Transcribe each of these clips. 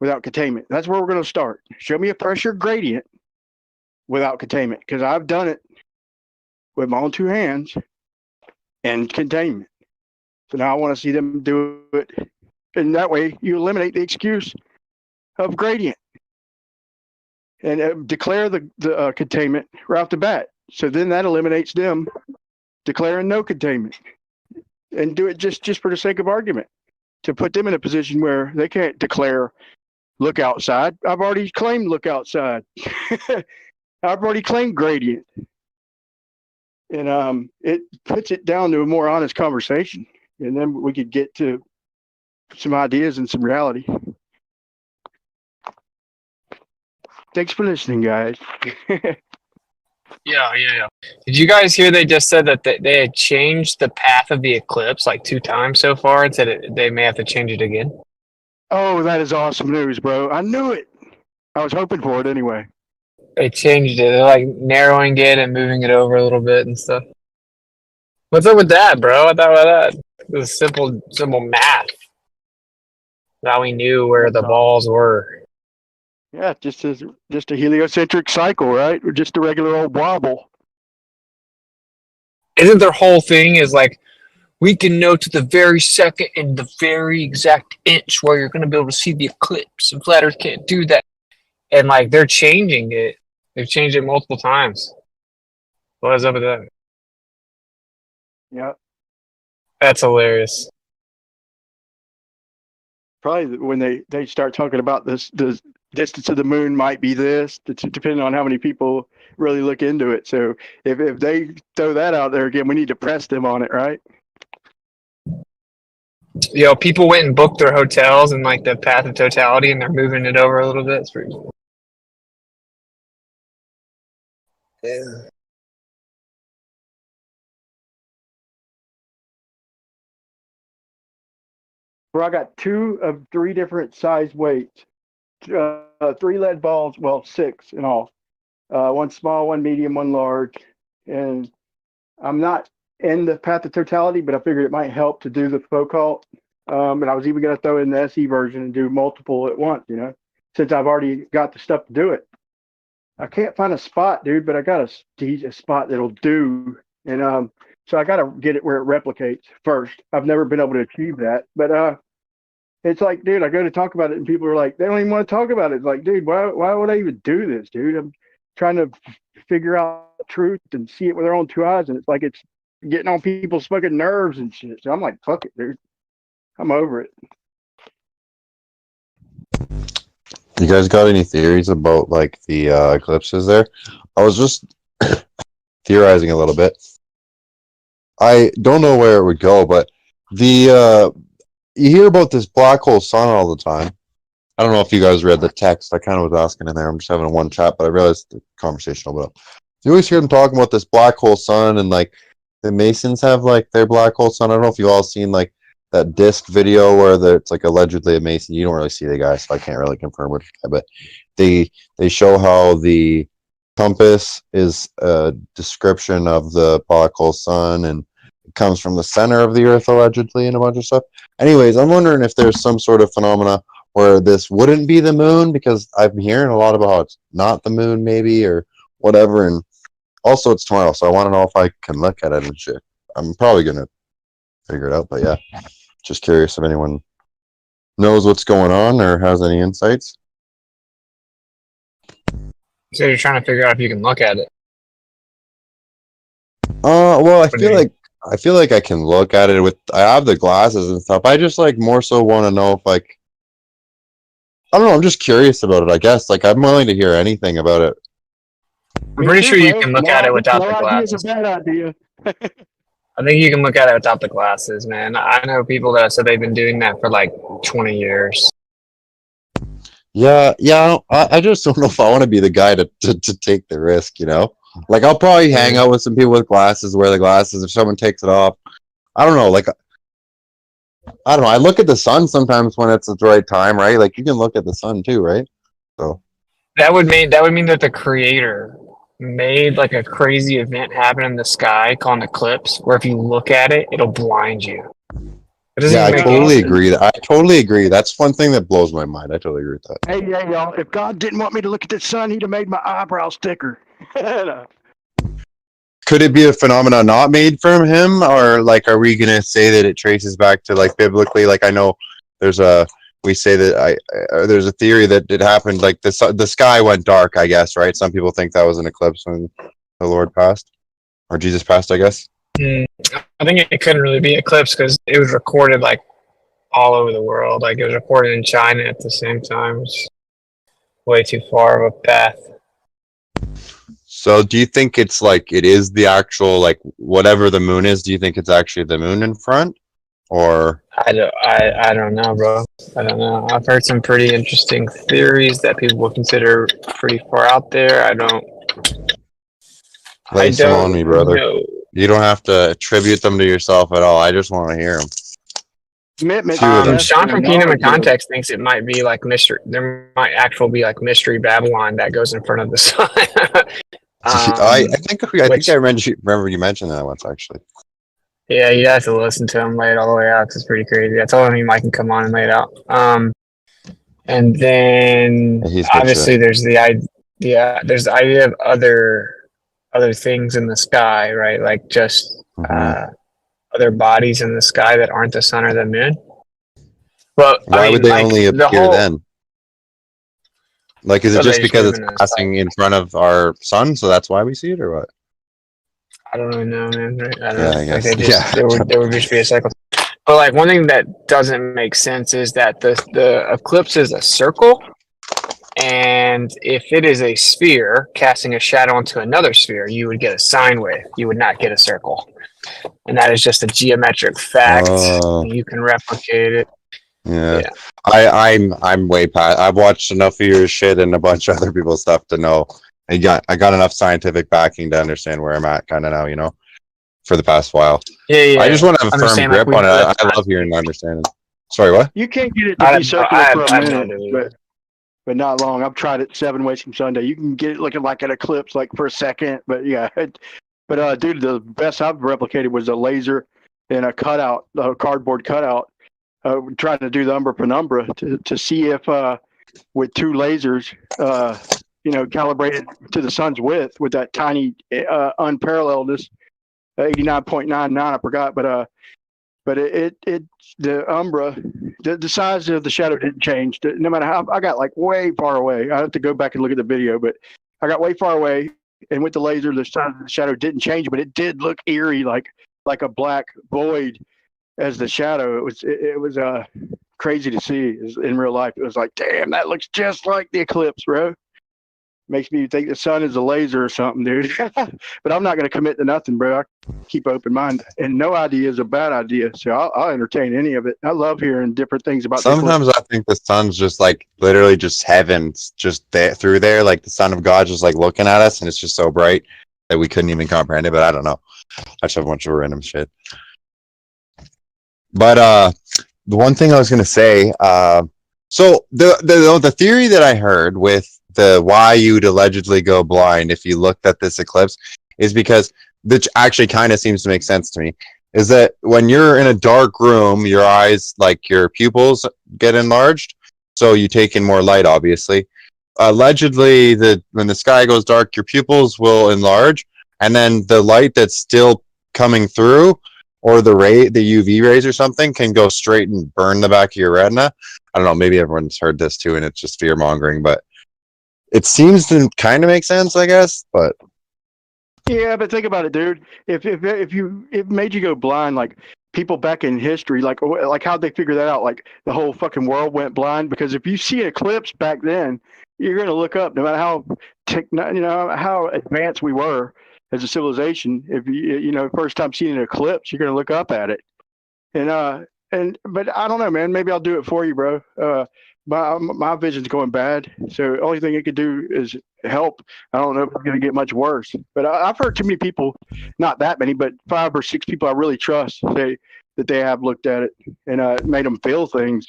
without containment. That's where we're going to start. Show me a pressure gradient without containment, because I've done it with my own two hands and containment. So now I want to see them do it. And that way you eliminate the excuse of gradient and declare the containment right off the bat. So then that eliminates them declaring no containment, and do it just for the sake of argument, to put them in a position where they can't declare look outside. I've already claimed look outside. I've already claimed gradient. And it puts it down to a more honest conversation. And then we could get to some ideas and some reality. Thanks for listening, guys. Yeah. Did you guys hear they just said that they had changed the path of the eclipse like 2 times so far, and said they may have to change it again? Oh, that is awesome news, bro. I knew it. I was hoping for it anyway. They changed it. They're like narrowing it and moving it over a little bit and stuff. What's up with that, bro? I thought about that. It was simple math. Now we knew where the balls were. Yeah, just a heliocentric cycle, right? Or just a regular old wobble. Isn't their whole thing is like, we can know to the very second and the very exact inch where you're going to be able to see the eclipse, and flat Earth can't do that. And like, they're changing it. They've changed it multiple times. What is up with that? Yeah. That's hilarious. Probably when they start talking about this, the distance of the moon might be this, depending on how many people really look into it. So if they throw that out there again, we need to press them on it, right? You know, people went and booked their hotels and like the path of totality, and they're moving it over a little bit. It's pretty cool. Yeah. Where I got 2 of 3 different size weights, 3 lead balls, well, 6 in all. 1 small, 1 medium, 1 large. And I'm not in the path of totality, but I figured it might help to do the Foucault. And I was even going to throw in the SE version and do multiple at once, since I've already got the stuff to do it. I can't find a spot, dude, but I got a spot that'll do. And so I got to get it where it replicates first. I've never been able to achieve that. But it's like, dude, I go to talk about it and people are like, they don't even want to talk about it. It's like, dude, why would I even do this, dude? I'm trying to figure out truth and see it with their own 2 eyes. And it's like, it's getting on people's fucking nerves and shit. So I'm like, fuck it, dude. I'm over it. You guys got any theories about like the eclipses there? I was just theorizing a little bit. I don't know where it would go, but you hear about this black hole sun all the time. I don't know if you guys read the text. I kind of was asking in there. I'm just having a one chat, but I realized the conversation opened up. You always hear them talking about this black hole sun, and like the Masons have like their black hole sun. I don't know if you all seen like that disc video where it's like allegedly a Mason. You don't really see the guy, so I can't really confirm which guy, but they show how the compass is a description of the black hole sun, and it comes from the center of the Earth allegedly, and a bunch of stuff. Anyways, I'm wondering if there's some sort of phenomena where this wouldn't be the moon, because I'm hearing a lot about how it's not the moon, maybe, or whatever. And also, it's tomorrow, so I want to know if I can look at it and shit. I'm probably gonna figure it out, but yeah. Just curious if anyone knows what's going on or has any insights. So you're trying to figure out if you can look at it. Well, I feel like I can look at it I have the glasses and stuff. I just like more so want to know if like, I don't know, I'm just curious about it, I guess. Like, I'm willing to hear anything about it. I'm pretty sure you can look at it without the glasses. It's a bad idea. I think you can look at it without the glasses, man. I know people that said they've been doing that for like 20 years. Yeah, I just don't know if I want to be the guy to take the risk, Like, I'll probably hang out with some people with glasses, wear the glasses. If someone takes it off, I don't know. Like, I don't know. I look at the sun sometimes when it's at the right time, right? Like, you can look at the sun too, right? So that would mean that the creator made like a crazy event happen in the sky called an eclipse, where if you look at it, it'll blind you. It doesn't Yeah, I even make any totally sense. agree. I totally agree. That's one thing that blows my mind. I totally agree with that. Hey, yeah, y'all. If God didn't want me to look at the sun, he'd have made my eyebrows thicker. Could it be a phenomenon not made from him, or like, are we gonna say that it traces back to like biblically? Like, I know there's a we say that there's a theory that it happened like the sky went dark. I guess right. Some people think that was an eclipse when the Lord passed or Jesus passed. I guess. Mm, I think it couldn't really be eclipse because it was recorded like all over the world. Like it was recorded in China at the same time. It's way too far of a path. So, do you think it's like it is the actual like whatever the moon is? Do you think it's actually the moon in front, or I don't know, bro. I don't know. I've heard some pretty interesting theories that people will consider pretty far out there. I lay some on don't me, brother? know. You don't have to attribute them to yourself at all. I just want to hear them. Commitment Two to of them. test Sean and from Kingdom of knowledge, bro. Context thinks it might be like mystery. There might actually be like mystery Babylon that goes in front of the sun. I think which, I remember you mentioned that once actually. yeah, you have to listen to him lay it all the way out 'cause it's pretty crazy. I told him he might can come on and lay it out. And then Yeah, he's good obviously shit. there's the idea of other things in the sky, right? Like just other bodies in the sky that aren't the sun or the moon. But Why I would mean, they like only the appear whole, then? Like, is it so they just just because move it's in the sky. passing in front of our sun, so that's why we see it, or what? I don't really know, man. Right? I don't Yeah, know. I Like guess. there would just be a cycle. But like one thing that doesn't make sense is that the eclipse is a circle, and if it is a sphere casting a shadow onto another sphere, you would get a sine wave. You would not get a circle, and that is just a geometric fact. Oh, You can replicate it. yeah. Yeah. I'm way past. I've watched enough of your shit and a bunch of other people's stuff to know. I got enough scientific backing to understand where I'm at, kind of now. For the past while. Yeah. I just want to have a I'm just firm saying, like grip on it. I love hearing and understanding. Sorry, what? You can't get it to be circular for a I have no minute, idea. but not long. I've tried it 7 ways from Sunday. You can get it looking like an eclipse, like for a second, but yeah. Dude, the best I've replicated was a laser and a cutout, a cardboard cutout. Trying to do the umbra penumbra to see if with 2 lasers, calibrated to the sun's width with that tiny unparalleledness, 89.99, I forgot, but it the umbra, the size of the shadow didn't change. No matter how I got like way far away. I have to go back and look at the video, but I got way far away, and with the laser, the size of the shadow didn't change, but it did look eerie, like a black void as the shadow. It was crazy to see in real life. It was like, damn, that looks just like the eclipse, bro. Makes me think the sun is a laser or something, dude. But I'm not going to commit to nothing, bro. I keep open mind, and no idea is a bad idea. So I'll entertain any of it. I love hearing different things about the Sometimes eclipse. I think the sun's just like literally just heavens, just there through there, like the Son of God, just like looking at us, and it's just so bright that we couldn't even comprehend it. But I don't know. I just have a bunch of random shit. But the one thing I was gonna say, so the theory that I heard with the why you'd allegedly go blind if you looked at this eclipse is because, which actually kind of seems to make sense to me, is that when you're in a dark room, your eyes, like your pupils, get enlarged, so you take in more light. Obviously, allegedly, when the sky goes dark, your pupils will enlarge, and then the light that's still coming through, or the UV rays or something, can go straight and burn the back of your retina. I don't know, maybe everyone's heard this too, and it's just fear mongering, but it seems to kind of make sense, I guess. But Yeah, but think about it, dude. If it made you go blind, like people back in history, like how'd they figure that out? Like the whole fucking world went blind because if you see an eclipse back then, you're gonna look up, no matter how how advanced we were as a civilization. If first time seeing an eclipse, you're gonna look up at it. But I don't know, man. Maybe I'll do it for you, bro. My vision's going bad, so the only thing it could do is help. I don't know if it's going to get much worse, but I've heard too many people, not that many, but 5 or 6 people I really trust say that they have looked at it and made them feel things.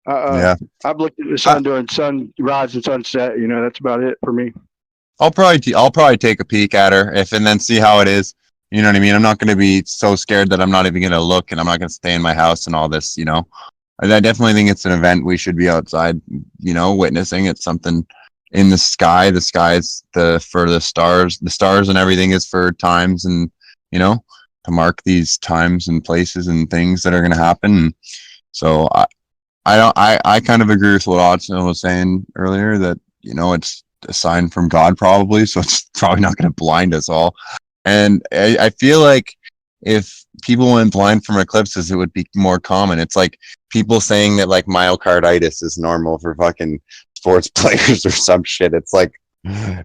yeah, I've looked at the sun during sunrise and sunset. That's about it for me. I'll probably take a peek at her and then see how it is. You know what I mean? I'm not going to be so scared that I'm not even going to look, and I'm not going to stay in my house and all this. You know, I definitely think it's an event we should be outside. You know, witnessing. It's something in the sky. The sky is for the stars. The stars and everything is for times, and you know, to mark these times and places and things that are going to happen. So I kind of agree with what Austin was saying earlier, that you know it's a sign from God probably, so it's probably not going to blind us all. And I feel like if people went blind from eclipses, it would be more common. It's like people saying that like myocarditis is normal for fucking sports players or some shit. It's like,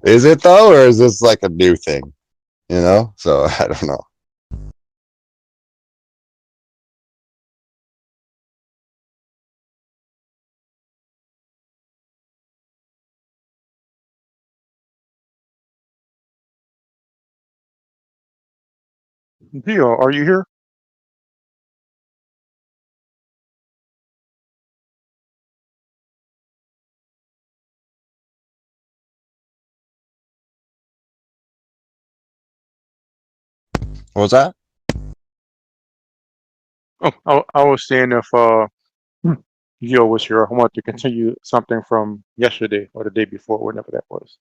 is it though, or is this like a new thing? You know? So I don't know. Dio, are you here? What was that? Oh, I was saying if Dio was here, I want to continue something from yesterday or the day before, whenever that was.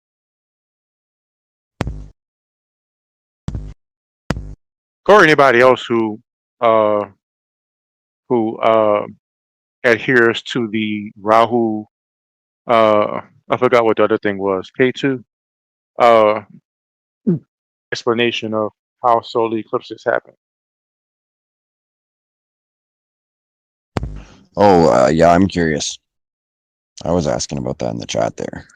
Or anybody else uh who adheres to the Rahu I forgot what the other thing was, K2 uh explanation of how solar eclipses happen. Oh, yeah, I'm curious. I was asking about that in the chat there.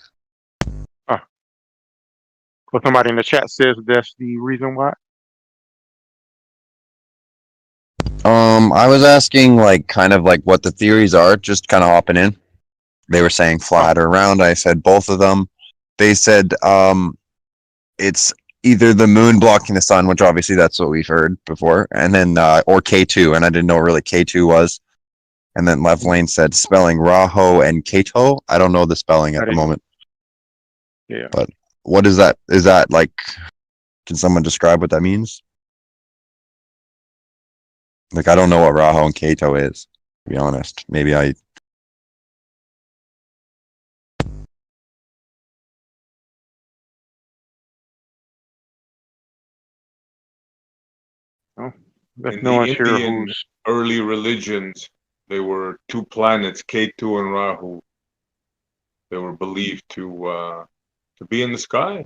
Well, somebody in the chat says that's the reason why. I was asking like kind of like what the theories are, just kind of hopping in. They were saying Oh, flat or round. I said both of them. They said it's either the moon blocking the sun, which obviously that's what we've heard before, and then or K2, and I didn't know what really K2 was. And then Left Lane said spelling Raho and Kato. I don't know the spelling I at the didn't. moment, Yeah. but what is that? Is that like? Can someone describe what that means? Like I don't know what Raho and Kato is. To be honest, maybe I. Oh, there's In no the one here Indian who's. early religions, there were two planets, Ketu and Rahu. They were believed to be in the sky,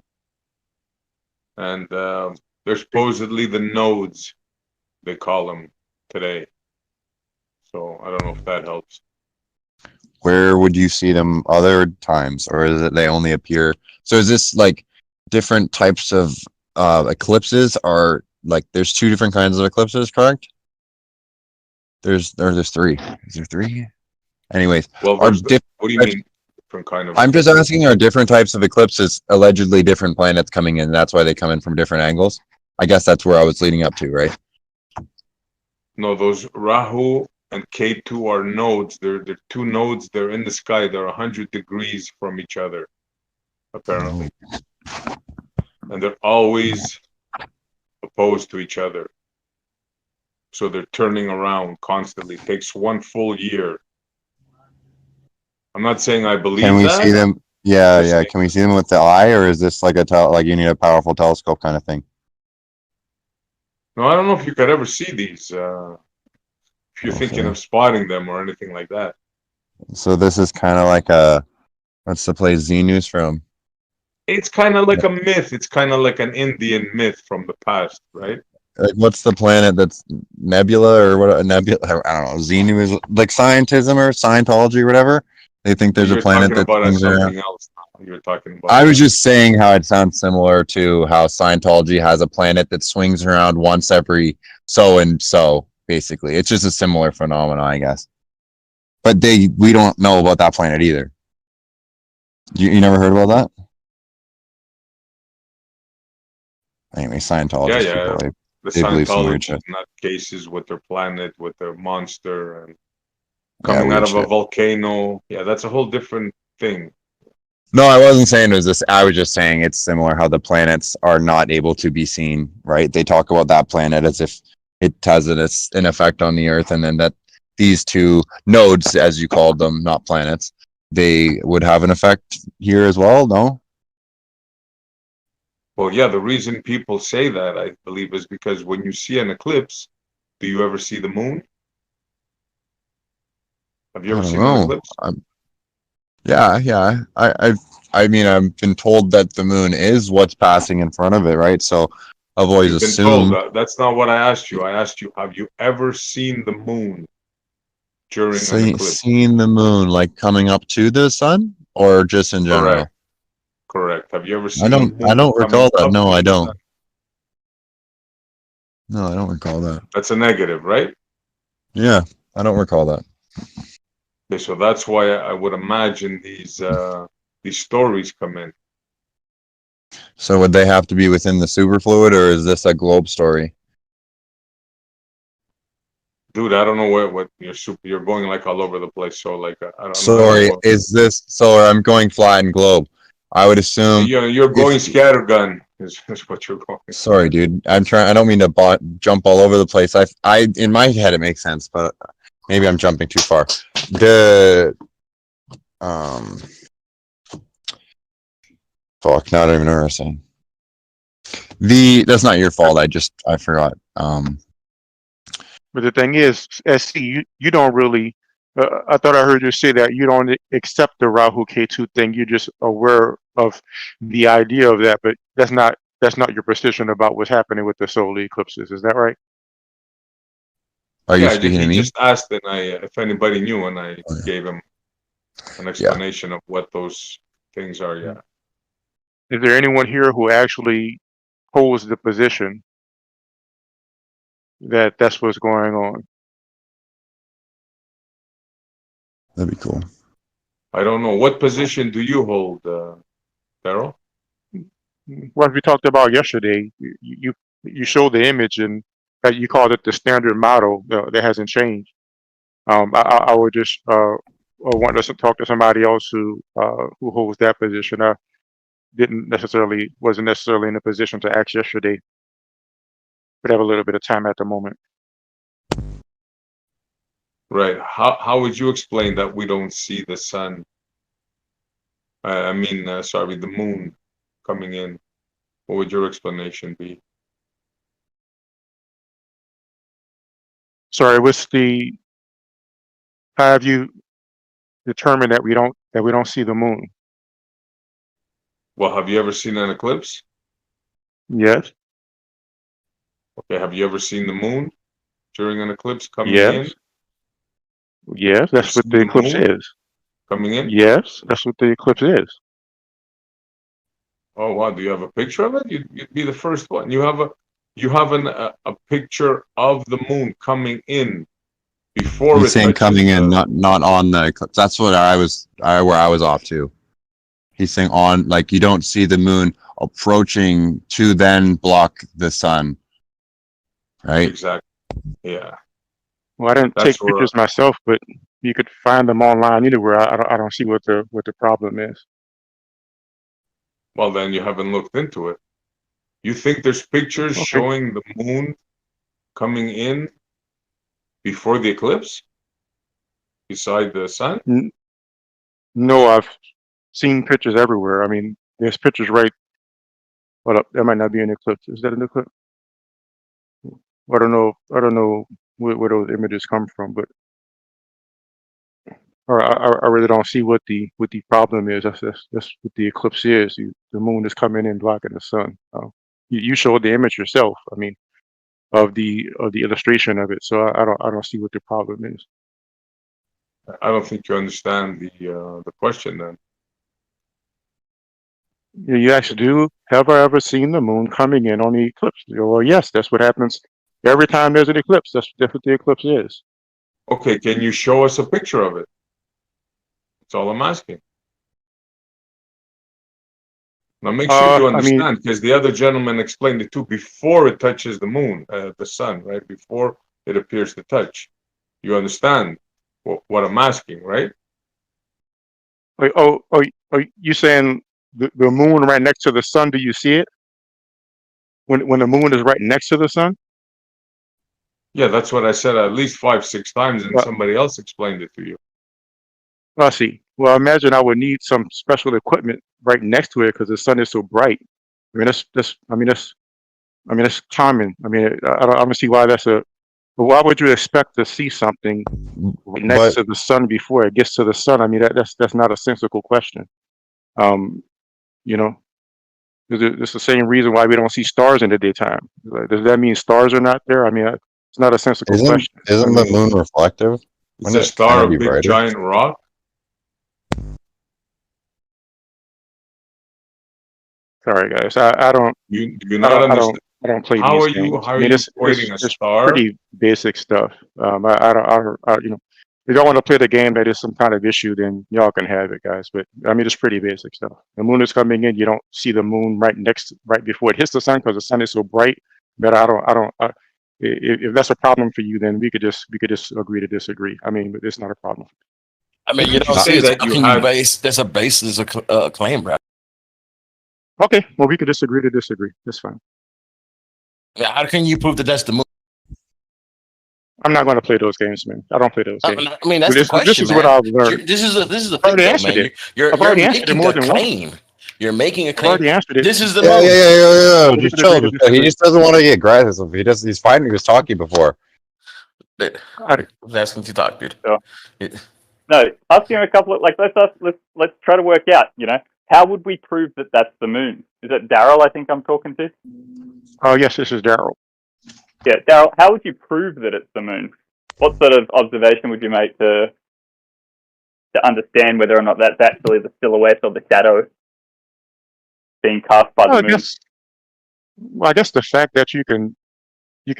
and they're supposedly the nodes, they call them today. So I don't know if that helps. Where would you see them other times, or is it they only appear? So is this like different types of eclipses? Are like there's two different kinds of eclipses, correct? There's three. Is there three? Anyways, Well, are what do you mean different kind of I'm just eclipses? asking, are different types of eclipses allegedly different planets coming in? That's why they come in from different angles. I guess that's where I was leading up to, right? No, those Rahu and Ketu are nodes. They're two nodes. They're in the sky. They're 100 degrees from each other, apparently, and they're always opposed to each other. So they're turning around constantly. It takes one full year. I'm not saying I Can believe we see that. them? Yeah, Just yeah. saying, Can we see them with the eye, or is this like like you need a powerful telescope kind of thing? no, I don't know if you could ever see these. If you're thinking Okay. of spotting them or anything like that. So this is kind of like a what's the place Z News from? It's kind of like a myth. It's kind of like an Indian myth from the past, right? Like what's the planet that's nebula or what? A nebula? I don't know. Xenu is like scientism or Scientology or whatever. They think But there's a you're planet talking that about swings around. something else now. You're talking about I was just saying how it sounds similar to how Scientology has a planet that swings around once every so and so. Basically, it's just a similar phenomenon, I guess. But we don't know about that planet either. You never heard about that? Anyway, yeah, Scientologist yeah. people, The they believe some weird Scientologists shit. nut cases with their planet, with their monster, and Yeah, coming out weird of a shit. volcano. Yeah, that's a whole different thing. No, I wasn't saying it was this. I was just saying it's similar how the planets are not able to be seen, right? They talk about that planet as if it has an effect on the Earth, and then that these two nodes, as you called them, not planets, they would have an effect here as well. No, Well, yeah, the reason people say that, I believe, is because when you see an eclipse, do you ever see the moon? Have you I ever don't seen an know. eclipse? Yeah. I mean, I've been told that the moon is what's passing in front of it, right? So I've always You've been told assumed. that. That's not what I asked you. I asked you, have you ever seen the moon during an eclipse? Seen the moon like coming up to the sun, or just in Correct. general? Correct. Have you ever I seen the don't. I moon don't coming recall that. up No, to I the sun? don't. No, I don't recall that. That's a negative, right? Yeah, I don't recall that. Okay, so that's why I would imagine these stories come in. So would they have to be within the superfluid, or is this a globe story? Dude, I don't know what you're going like all over the place. So like I don't Sorry, know. is this? So I'm going flat and globe. I would assume You're if. going scattergun is what you're going. Sorry, dude. I'm trying. I don't mean to jump all over the place. In my head it makes sense, but maybe I'm jumping too far. The um, fuck. Not even interesting. That's not your fault. I forgot. But the thing is, SC, you don't really. I thought I heard you say that you don't accept the Rahu K2 thing. You're just aware of the idea of that, but that's not your position about what's happening with the solar eclipses. Is that right? Are you Yeah, speaking to he me? just asked, and if anybody knew, and I Oh, gave him an yeah. explanation of what those things are. Yeah. Is there anyone here who actually holds the position that that's what's going on? That'd be cool. I don't know. What position do you hold, Daryl? What we talked about yesterday, you showed the image and you called it the standard model. That hasn't changed. I would just want us to talk to somebody else who holds that position. I wasn't necessarily in a position to ask yesterday, but have a little bit of time at the moment. Right. How would you explain that we don't see the sun? I mean, sorry, the moon coming in. What would your explanation be? Sorry, how have you determined that we don't see the moon? Well, have you ever seen an eclipse? Yes, Okay. Have you ever seen the moon during an eclipse coming in? yes, yes. You've That's what seen the the eclipse moon is. coming in? Yes, that's what the eclipse is. Oh wow, do you have a picture of it? You'd be the first one. You have a picture of the moon coming in before He's it saying touches coming in, the. not on the eclipse. That's what where I was off to. He's saying on, like you don't see the moon approaching to then block the sun, right? Exactly. Yeah, Well, I didn't that's take where. pictures myself, but you could find them online anywhere. I don't see what the problem is. Well, then you haven't looked into it. You think there's pictures Okay. showing the moon coming in before the eclipse, beside the sun? N- No, I've seen pictures everywhere. I mean, there's pictures right. Hold up, that might not be an eclipse. Is that an eclipse? I don't know. I don't know where those images come from, but or I really don't see what the problem is. That's what the eclipse is. The moon is coming in blocking the sun. You showed the image yourself. I mean, of the illustration of it. So I don't see what the problem is. I don't think you understand the question then. You actually do. Have I ever seen the moon coming in on the eclipse? Well, yes, that's what happens every time there's an eclipse. That's what the eclipse is. Okay, can you show us a picture of it? That's all I'm asking. Now make sure you I mean, understand, because the other gentleman explained it too, before it touches the moon, the sun, right? Before it appears to touch. You understand what I'm asking, right? You saying the moon right next to the sun? Do you see it when the moon is right next to the sun? Yeah, that's what I said at least 5, 6 times, and Well, somebody else explained it to you. I see. Well, imagine I would need some special equipment right next to it because the sun is so bright. I mean, that's common. I mean, I don't see why that's a. But why would you expect to see something right next But to the sun before it gets to the sun? I mean, that's not a sensical question. Um, you know, it's the same reason why we don't see stars in the daytime. Like, does that mean stars are not there? I mean, it's not a sensical isn't question. I isn't the mean, moon reflective? Is Wouldn't a it kind star of a be big brighter? giant rock? sorry guys, I don't, You do I not don't, I understand. don't, I don't play How these are you? games. How I are mean, you it's equating a it's star? pretty basic stuff. I don't, you know, if y'all want to play the game that is some kind of issue, then y'all can have it, guys. But I mean, it's pretty basic stuff. The moon is coming in. You don't see the moon right before it hits the sun because the sun is so bright. But if that's a problem for you, then we could just agree to disagree. I mean, but it's not a problem. I mean, you Didn't you don't see say it. So that how you can you had? base? There's a basis of claim, right? Okay, well, we could disagree to disagree. That's fine. Yeah, how can you prove that that's the moon? I'm not going to play those games, man. I don't play those games. I mean, that's the This question, is what man. I've learned. This is the I've thing, already though, answered man. it. You're I've already answered it making more a than once. claim. You're making a I've claim. already answered it. This is the Yeah, moon. yeah. We Just could agree chill. to Just chill. He disagree. just doesn't want to get aggressive. He's fine. He was talking before. I, I was asking to talk, dude. Sure. Yeah. No, asking a couple of let's try to work out. How would we prove that that's the moon? Is it Daryl? I think I'm talking to. oh yes, this is Daryl. Yeah, Daryl. How would you prove that it's the moon? What sort of observation would you make to understand whether or not that's actually the silhouette or the shadow being cast by Well, the moon? I guess the fact that you can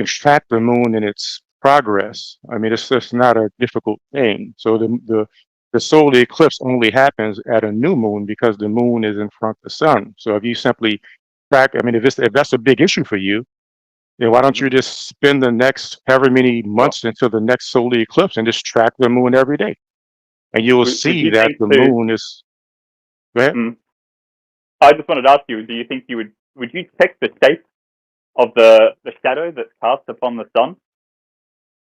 track the moon in its progress. I mean, it's just not a difficult thing. So the solar eclipse only happens at a new moon because the moon is in front of the sun. So if you simply track, I mean, if that's a big issue for you, then why don't you just spend the next however many months until the next solar eclipse and just track the moon every day, and you'll Would see you that think the to? moon is. Go ahead. I just wanted to ask you: do you think would you check the shape of the shadow that's cast upon the sun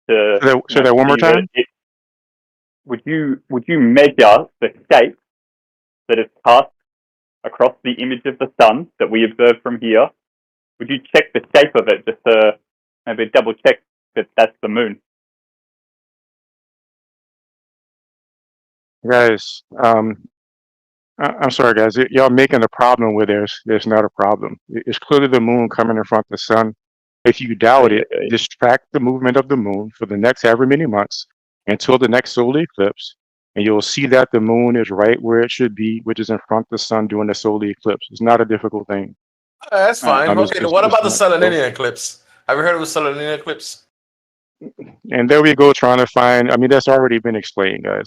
to Say that one more see that time. would you measure the shape that is cast across the image of the sun that we observe from here? Would you check the shape of it just to maybe double check that that's the moon? Guys, I'm sorry, guys. Y'all making a problem where there's not a problem. It's clearly the moon coming in front of the sun. If you doubt it, just track the movement of the moon for the next however many months until the next solar eclipse, and you'll see that the moon is right where it should be, which is in front of the sun during the solar eclipse. It's not a difficult thing. That's fine. Okay, what It's about the not. So, Saturnian eclipse? Have you heard of the Saturnian eclipse? and there we go trying to find. I mean, that's already been explained, guys.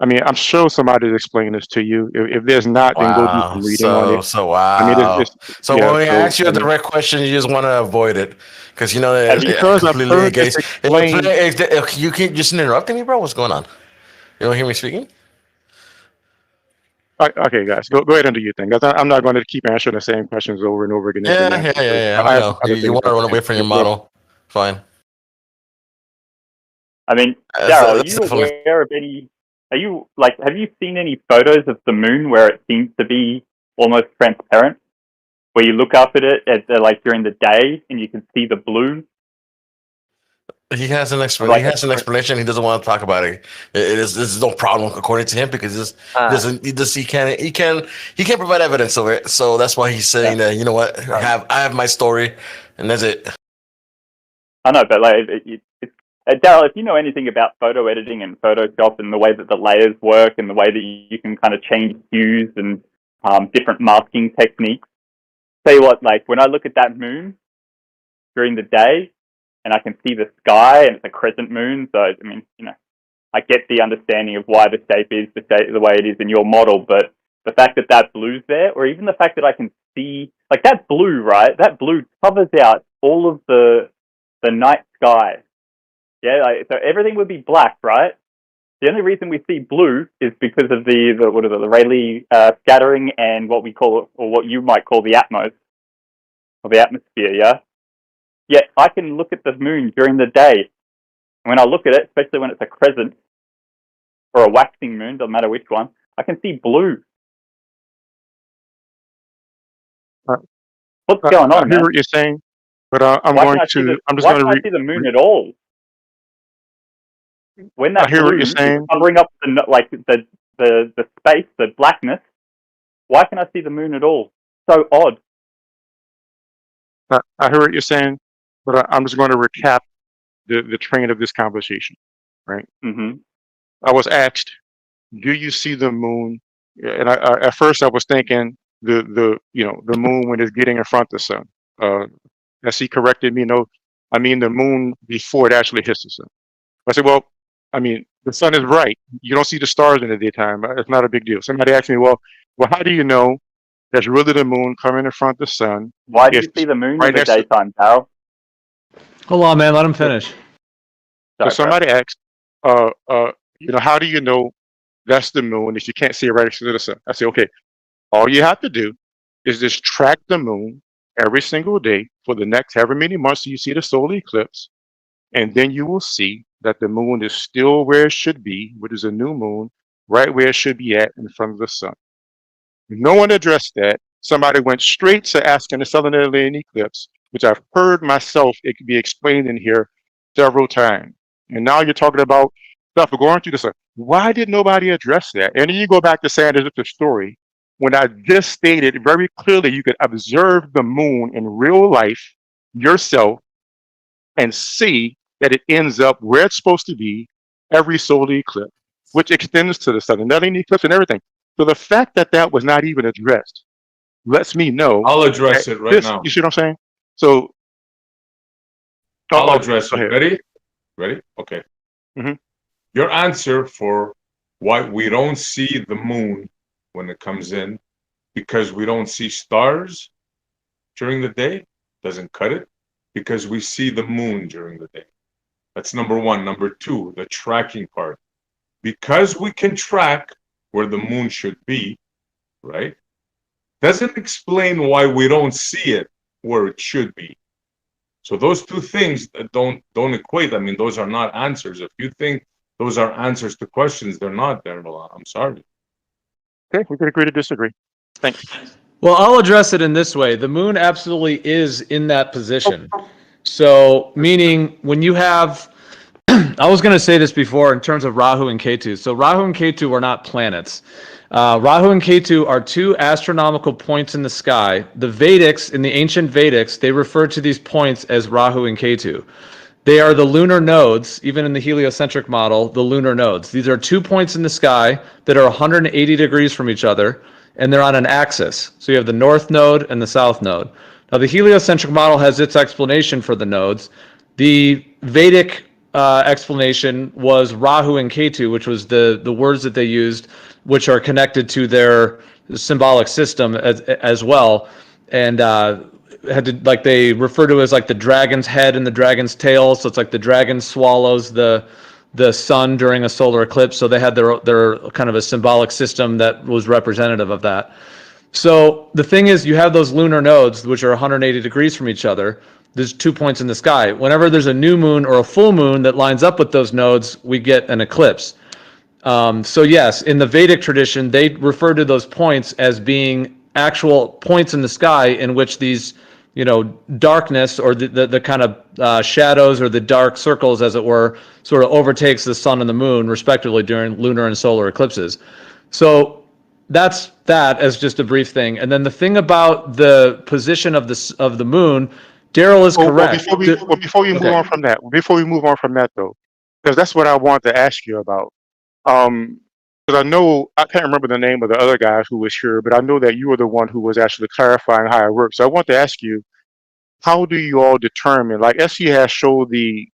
I mean, I'm sure somebody's explaining this to you. If there's not, then go do Wow. some reading on it. So I mean, wow. So yeah. when we So ask you I a mean, direct question, you just want to avoid it because you know Have it, you? it because I've completely heard this negates. explained. You keep just interrupting me, bro. What's going on? You don't hear me speaking? Okay, guys, go ahead and do your thing. 'Cause I'm not going to keep answering the same questions over and over again. Yeah. I I have know. other You things want I to have run to away do. from your model. Fine. I mean, Daryl, are you aware of any? Have you seen any photos of the moon where it seems to be almost transparent? Where you look up at it during the day and you can see the blue. He has an explanation. He doesn't want to talk about it. This is no problem according to him because he can't provide evidence of it. So that's why he's saying that, you know what, I have my story and that's it. I know, but Daryl, if you know anything about photo editing and Photoshop and the way that the layers work and the way that you can kind of change hues and different masking techniques, tell you what, when I look at that moon during the day and I can see the sky and it's a crescent moon, so I mean, I get the understanding of why the shape is the way it is in your model, but the fact that blue's there, or even the fact that I can see that blue, right? That blue covers out all of the night sky. Yeah, so everything would be black, right? The only reason we see blue is because of the what is it, the Rayleigh scattering and what we call, or what you might call, the atmos, or the atmosphere. Yeah. Yet I can look at the moon during the day. When I look at it, especially when it's a crescent or a waxing moon, doesn't matter which one, I can see blue. What's going on, I hear man? what you're saying, but I'm Why going can't I see to. the I'm just Why going can't I see the moon at all? When I that hear what blue you're is saying. covering up the space, the blackness, why can I see the moon at all? So odd. I hear what you're saying, but I'm just going to recap the train of this conversation. Right. Mm-hmm. I was asked, "Do you see the moon?" And at first I was thinking the moon when it's getting in front of the sun. As he corrected me, no, I mean the moon before it actually hits the sun. I said, well, I mean the sun is bright. You don't see the stars in the daytime. It's not a big deal. Somebody asked me, well, how do you know that's really the moon coming in front of the sun? Why do If you see the moon right in the next to, daytime, Darryl? Hold on, man. Let him finish. so Sorry, bro. somebody asked, uh, uh, how do you know that's the moon if you can't see it right next to the sun? I say, okay, all you have to do is just track the moon every single day for the next however many months you see the solar eclipse, and then you will see that the moon is still where it should be, which is a new moon, right where it should be at in front of the sun. No one addressed that. Somebody went straight to asking the southern Atlantic eclipse, which I've heard myself it could be explained in here several times. And now you're talking about stuff going through the sun. Why did nobody address that? And then you go back to saying it's a story when I just stated very clearly you could observe the moon in real life yourself and see that it ends up where it's supposed to be every solar eclipse, which extends to the southern Atlantic eclipse and everything. So the fact that that was not even addressed lets me know I'll that address it right this, now. you see what I'm saying? So, I'll okay, address go it. ahead. Ready? Ready? Okay. Mhm. Your answer for why we don't see the moon when it comes in, because we don't see stars during the day, doesn't cut it, because we see the moon during the day. That's number one. Number two, the tracking part. Because we can track where the moon should be, right? Doesn't explain why we don't see it where it should be. So those two things don't equate. I mean, those are not answers. If you think those are answers to questions, they're not, Darryl. I'm sorry. Okay, we can agree to disagree. Thanks. Well, I'll address it in this way. The moon absolutely is in that position. So, meaning when you have, I was going to say this before in terms of Rahu and Ketu. So, Rahu and Ketu are not planets. Rahu and Ketu are two astronomical points in the sky. The Vedics, in the ancient Vedics, they refer to these points as Rahu and Ketu. They are the lunar nodes, even in the heliocentric model, the lunar nodes. These are 2 points in the sky that are 180 degrees from each other, and they're on an axis. So you have the north node and the south node. Now, the heliocentric model has its explanation for the nodes. The Vedic explanation was Rahu and Ketu, which was the words that they used, which are connected to their symbolic system as well. And had to, like, they refer to it as like the dragon's head and the dragon's tail. So it's like the dragon swallows the sun during a solar eclipse. So they had their kind of a symbolic system that was representative of that. So the thing is, you have those lunar nodes, which are 180 degrees from each other. There's 2 points in the sky. Whenever there's a new moon or a full moon that lines up with those nodes, we get an eclipse. So yes, in the Vedic tradition, they refer to those points as being actual points in the sky in which these, darkness or the kind of shadows or the dark circles, as it were, sort of overtakes the sun and the moon, respectively, during lunar and solar eclipses. So that's that as just a brief thing. And then the thing about the position of the moon, Darryl is correct. Before we move Okay. on from that, though, because that's what I want to ask you about. Because I can't remember the name of the other guy who was here, but I know that you were the one who was actually clarifying how it works. So I want to ask you, how do you all determine, like SC has showed the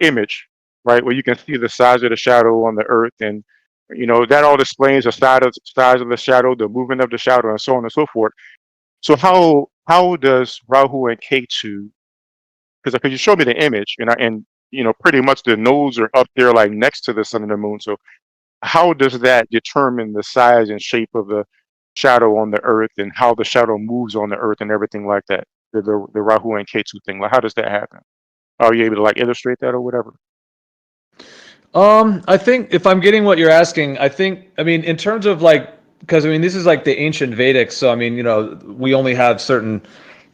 image, right, where you can see the size of the shadow on the earth, and that all explains the size of the shadow, the movement of the shadow, and so on and so forth. So how does Rahu and Ketu, because you showed me the image, and pretty much the nodes are up there like next to the sun and the moon. So how does that determine the size and shape of the shadow on the Earth and how the shadow moves on the Earth and everything like that? The Rahu and Ketu thing. Like, how does that happen? Are you able to like illustrate that or whatever? I think if I'm getting what you're asking, I mean, in terms of like, because I mean, this is like the ancient Vedic, so I mean, you know, we only have certain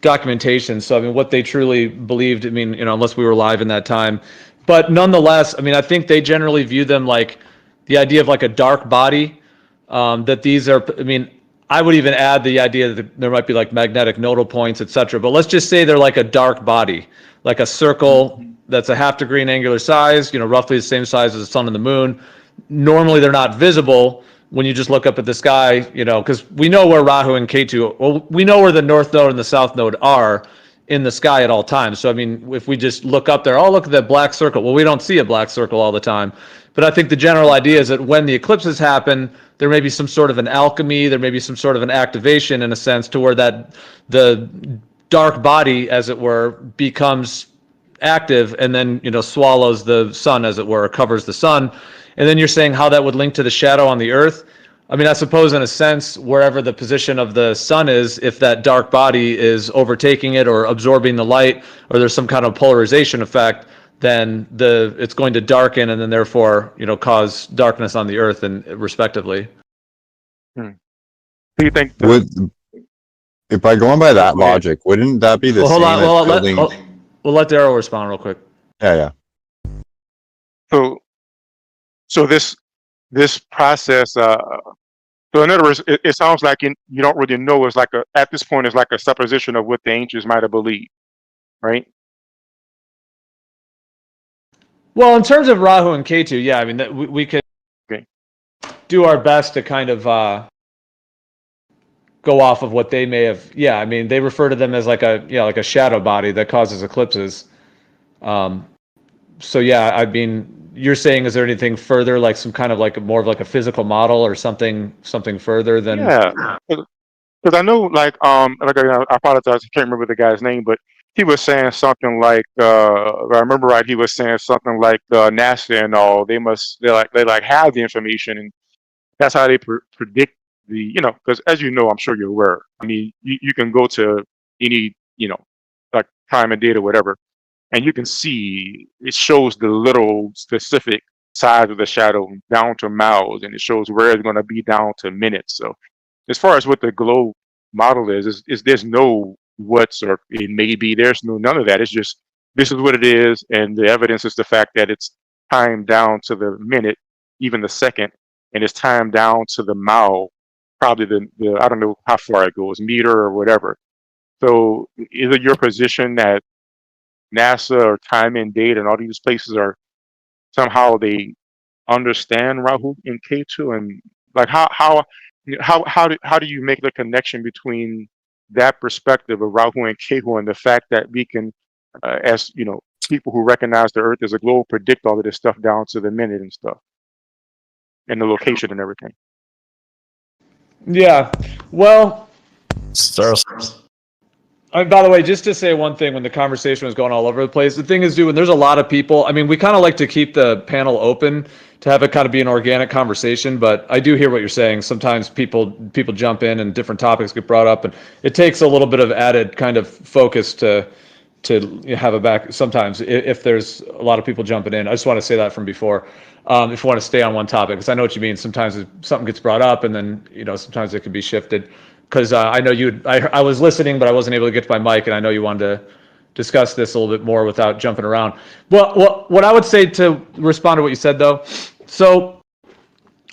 documentation. So I mean, what they truly believed, I mean, you know, unless we were alive in that time, but nonetheless, I mean, I think they generally view them like the idea of like a dark body. That these are, I mean, I would even add the idea that there might be like magnetic nodal points, etc. But let's just say they're like a dark body, like a circle that's a half degree in angular size, you know, roughly the same size as the sun and the moon. Normally, they're not visible when you just look up at the sky, you know, because we know where Rahu and Ketu, well, we know where the north node and the south node are in the sky at all times. So, I mean, if we just look up there, oh, look at that black circle. Well, we don't see a black circle all the time. But I think the general idea is that when the eclipses happen, there may be some sort of an alchemy, there may be some sort of an activation in a sense to where that the dark body, as it were, becomes active and then, you know, swallows the sun, as it were, covers the sun. And then you're saying how that would link to the shadow on the earth. I mean, I suppose in a sense, wherever the position of the sun is, if that dark body is overtaking it or absorbing the light, or there's some kind of polarization effect, then it's going to darken and then therefore, you know, cause darkness on the earth and respectively. Do you think if by going by that logic, wouldn't that be the Well, same hold on. as building? We'll let Darryl respond real quick. Yeah. So this process, so in other words, it sounds like you don't really know. It's like at this point, it's like a supposition of what the ancients might have believed, right? Well, in terms of Rahu and Ketu, yeah, I mean, that we could do our best to kind of go off of what they may have. Yeah, I mean, they refer to them as like a shadow body that causes eclipses. So yeah, I mean, you're saying, is there anything further, like some kind of like more of like a physical model or something further than? Yeah, because I know, like I apologize, I can't remember the guy's name, but he was saying something like, if I remember right, he was saying something like NASA and all, they have the information, and that's how they predict the, you know, because as you know, I'm sure you're aware. I mean, you can go to any, you know, like time and date or whatever, and you can see it shows the little specific size of the shadow down to miles, and it shows where it's going to be down to minutes. So as far as what the globe model is there's no what's or it may be, there's none of that. It's just this is what it is, and the evidence is the fact that it's timed down to the minute, even the second, and it's timed down to the mile, probably the I don't know how far it goes, meter or whatever. So is it your position that NASA or time and date and all these places are somehow they understand Rahu and Ketu, and like how do you make the connection between that perspective of Rahu and Ketu and the fact that we can, as you know, people who recognize the Earth as a globe, predict all of this stuff down to the minute and stuff, and the location and everything? Yeah, well, Stars. by the way, just to say one thing, when the conversation was going all over the place, the thing is, dude, when there's a lot of people, I mean, we kind of like to keep the panel open to have it kind of be an organic conversation, but I do hear what you're saying. Sometimes people jump in and different topics get brought up, and it takes a little bit of added kind of focus to have a back sometimes if there's a lot of people jumping in. I just want to say that from before. If you want to stay on one topic, because I know what you mean. Sometimes something gets brought up, and then, you know, sometimes it can be shifted. Because I know I was listening, but I wasn't able to get to my mic, and I know you wanted to discuss this a little bit more without jumping around. Well, what I would say to respond to what you said, though, so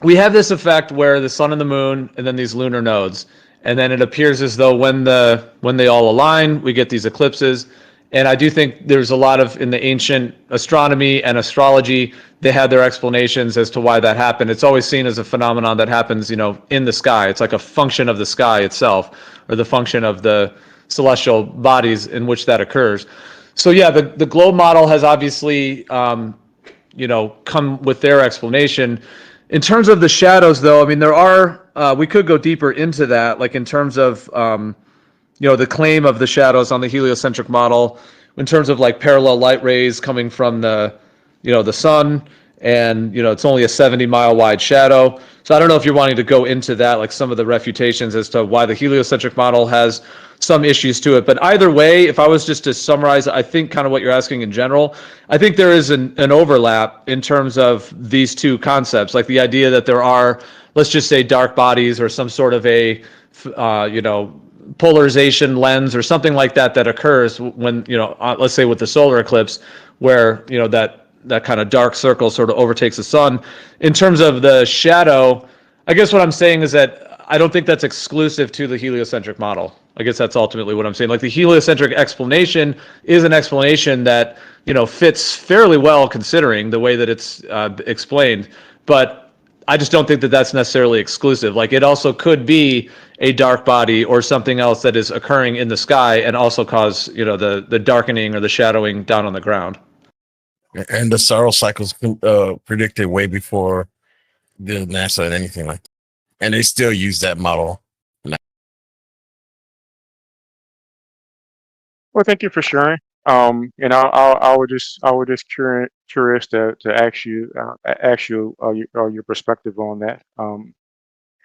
we have this effect where the sun and the moon, and then these lunar nodes, and then it appears as though when they all align, we get these eclipses. And I do think there's a lot of, in the ancient astronomy and astrology, they had their explanations as to why that happened. It's always seen as a phenomenon that happens, you know, in the sky. It's like a function of the sky itself, or the function of the celestial bodies in which that occurs. So yeah, the globe model has obviously, you know, come with their explanation. In terms of the shadows, though, I mean, there are, we could go deeper into that, like in terms of, you know, the claim of the shadows on the heliocentric model in terms of like parallel light rays coming from the, you know, the sun, and it's only a 70-mile wide shadow. So I don't know if you're wanting to go into that, like some of the refutations as to why the heliocentric model has some issues to it. But either way, if I was just to summarize, I think kind of what you're asking in general, I think there is an overlap in terms of these two concepts, like the idea that there are, let's just say, dark bodies or some sort of a, polarization lens or something like that occurs when, let's say with the solar eclipse, where, that kind of dark circle sort of overtakes the sun. In terms of the shadow, I guess what I'm saying is that I don't think that's exclusive to the heliocentric model. I guess that's ultimately what I'm saying. Like the heliocentric explanation is an explanation that, fits fairly well considering the way that it's explained. But I just don't think that that's necessarily exclusive. Like it also could be a dark body or something else that is occurring in the sky and also cause, the darkening or the shadowing down on the ground. And the sorrow cycles predicted way before the NASA and anything like that. And they still use that model. Well, thank you for sharing. And I would just curious to ask you your perspective on that.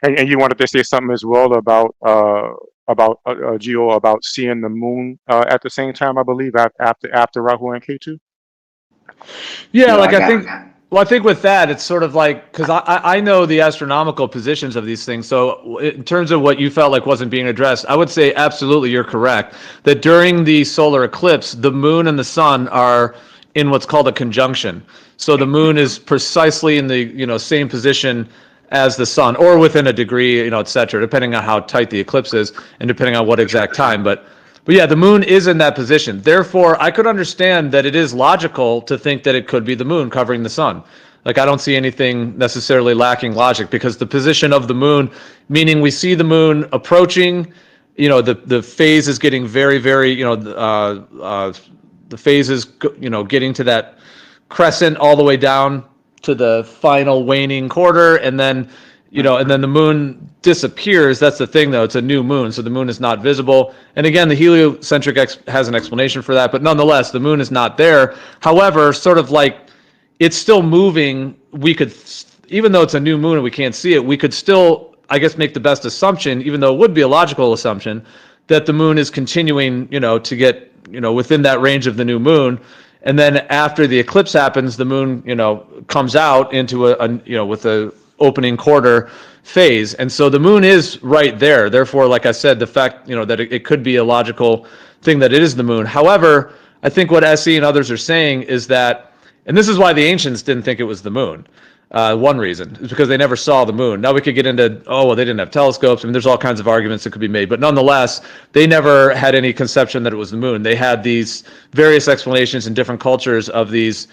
And you wanted to say something as well about Geo, about seeing the moon at the same time, I believe, after Rahu and Ketu. Yeah, like I think with that, it's sort of like, because I know the astronomical positions of these things. So in terms of what you felt like wasn't being addressed, I would say absolutely you're correct. That during the solar eclipse, the moon and the sun are in what's called a conjunction. So the moon is precisely in the same position as the sun, or within a degree, et cetera, depending on how tight the eclipse is and depending on what exact time. But yeah, the moon is in that position. Therefore, I could understand that it is logical to think that it could be the moon covering the sun. Like, I don't see anything necessarily lacking logic, because the position of the moon, meaning we see the moon approaching, the phase is getting very, very, the phase is, getting to that crescent all the way down to the final waning quarter, and then the moon disappears. That's the thing, though. It's a new moon, so the moon is not visible. And again, the heliocentric has an explanation for that, but nonetheless, the moon is not there. However, sort of like it's still moving. We could, even though it's a new moon and we can't see it, we could still, I guess, make the best assumption, even though it would be a logical assumption, that the moon is continuing, to get, within that range of the new moon. And then after the eclipse happens, the moon, comes out into a with a opening quarter phase. And so the moon is right there. Therefore, like I said, the fact, that it could be a logical thing that it is the moon. However, I think what SE and others are saying is that, and this is why the ancients didn't think it was the moon. One reason is because they never saw the moon. Now we could get into, they didn't have telescopes. I mean, there's all kinds of arguments that could be made, but nonetheless, they never had any conception that it was the moon. They had these various explanations in different cultures of these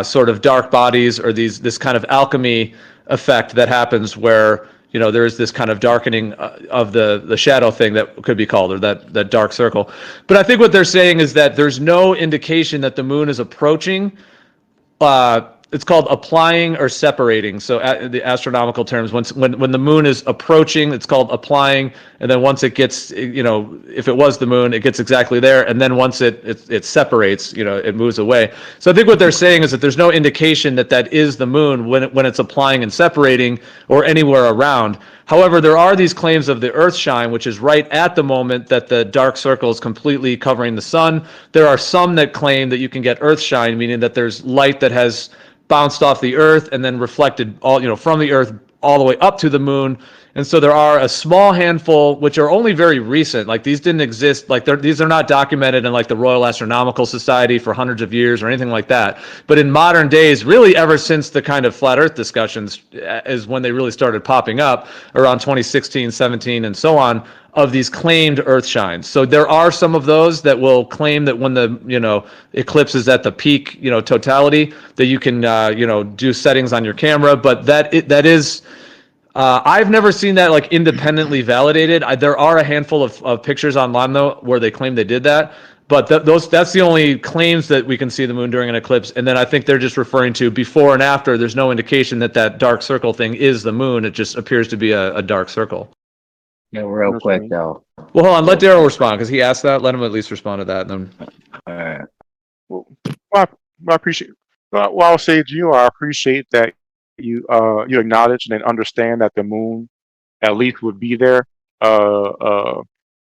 sort of dark bodies, or this kind of alchemy effect that happens where, there is this kind of darkening of the shadow thing that could be called, or that dark circle. But I think what they're saying is that there's no indication that the moon is approaching. It's called applying or separating. So the astronomical terms, when the moon is approaching, it's called applying. And then once it gets, if it was the moon, it gets exactly there. And then once it separates, it moves away. So I think what they're saying is that there's no indication that is the moon when it's applying and separating, or anywhere around. However, there are these claims of the earth shine, which is right at the moment that the dark circle is completely covering the sun. There are some that claim that you can get earth shine, meaning that there's light that has bounced off the earth and then reflected from the earth all the way up to the moon. And so there are a small handful, which are only very recent. Like, these didn't exist. Like, these are not documented in like the Royal Astronomical Society for hundreds of years or anything like that. But in modern days, really ever since the kind of flat earth discussions is when they really started popping up, around 2016, 17, and so on, of these claimed earth shines. So there are some of those that will claim that when the eclipse is at the peak totality, that you can do settings on your camera. But that is I've never seen that like independently validated. There are a handful of pictures online though where they claim they did that, but that's the only claims that we can see the moon during an eclipse. And then I think they're just referring to before and after. There's no indication that dark circle thing is the moon. It just appears to be a dark circle. Yeah, real quick though. Well, hold on. Let Darryl respond because he asked that. Let him at least respond to that. And then. All right. Well, I appreciate Well, I'll say to you, I appreciate that you acknowledge and understand that the moon at least would be there. Uh,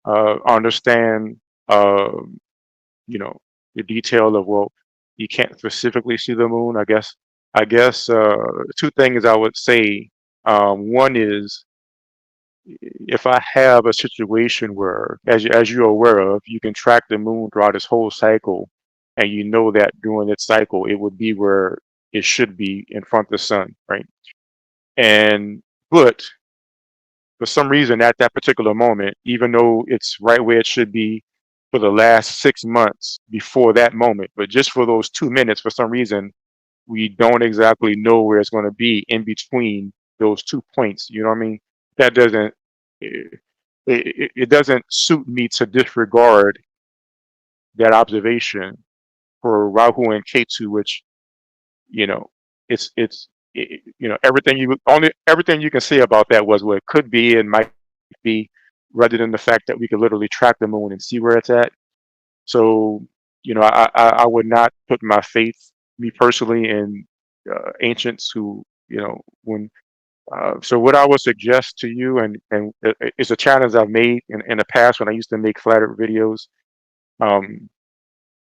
uh, understand, uh, you know, the detail of, well, you can't specifically see the moon. I guess two things I would say. One is, if I have a situation where, as you're aware of, you can track the moon throughout its whole cycle, and you know that during its cycle, it would be where it should be in front of the sun, right? And but for some reason, at that particular moment, even though it's right where it should be for the last 6 months before that moment, but just for those 2 minutes, for some reason, we don't exactly know where it's going to be in between those 2 points. You know what I mean? That doesn't it, it doesn't suit me to disregard that observation for Rahu and Ketu, which, you know, everything you can say about that was what it could be and might be, rather than the fact that we could literally track the moon and see where it's at. So, I would not put my faith, me personally, in ancients who, when. So what I would suggest to you, and it's a challenge I've made in the past when I used to make flat Earth videos. Um,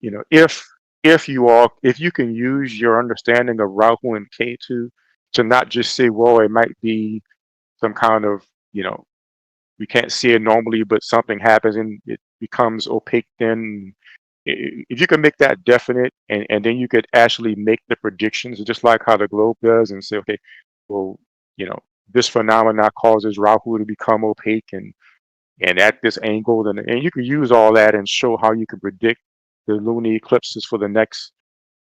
if you can use your understanding of Rahu and Ketu to not just say, well, it might be some kind of, we can't see it normally, but something happens and it becomes opaque, then if you can make that definite, and then you could actually make the predictions just like how the globe does, and say, okay, well, this phenomena causes Rahu to become opaque, and at this angle, then, and you can use all that and show how you can predict the lunar eclipses for the next,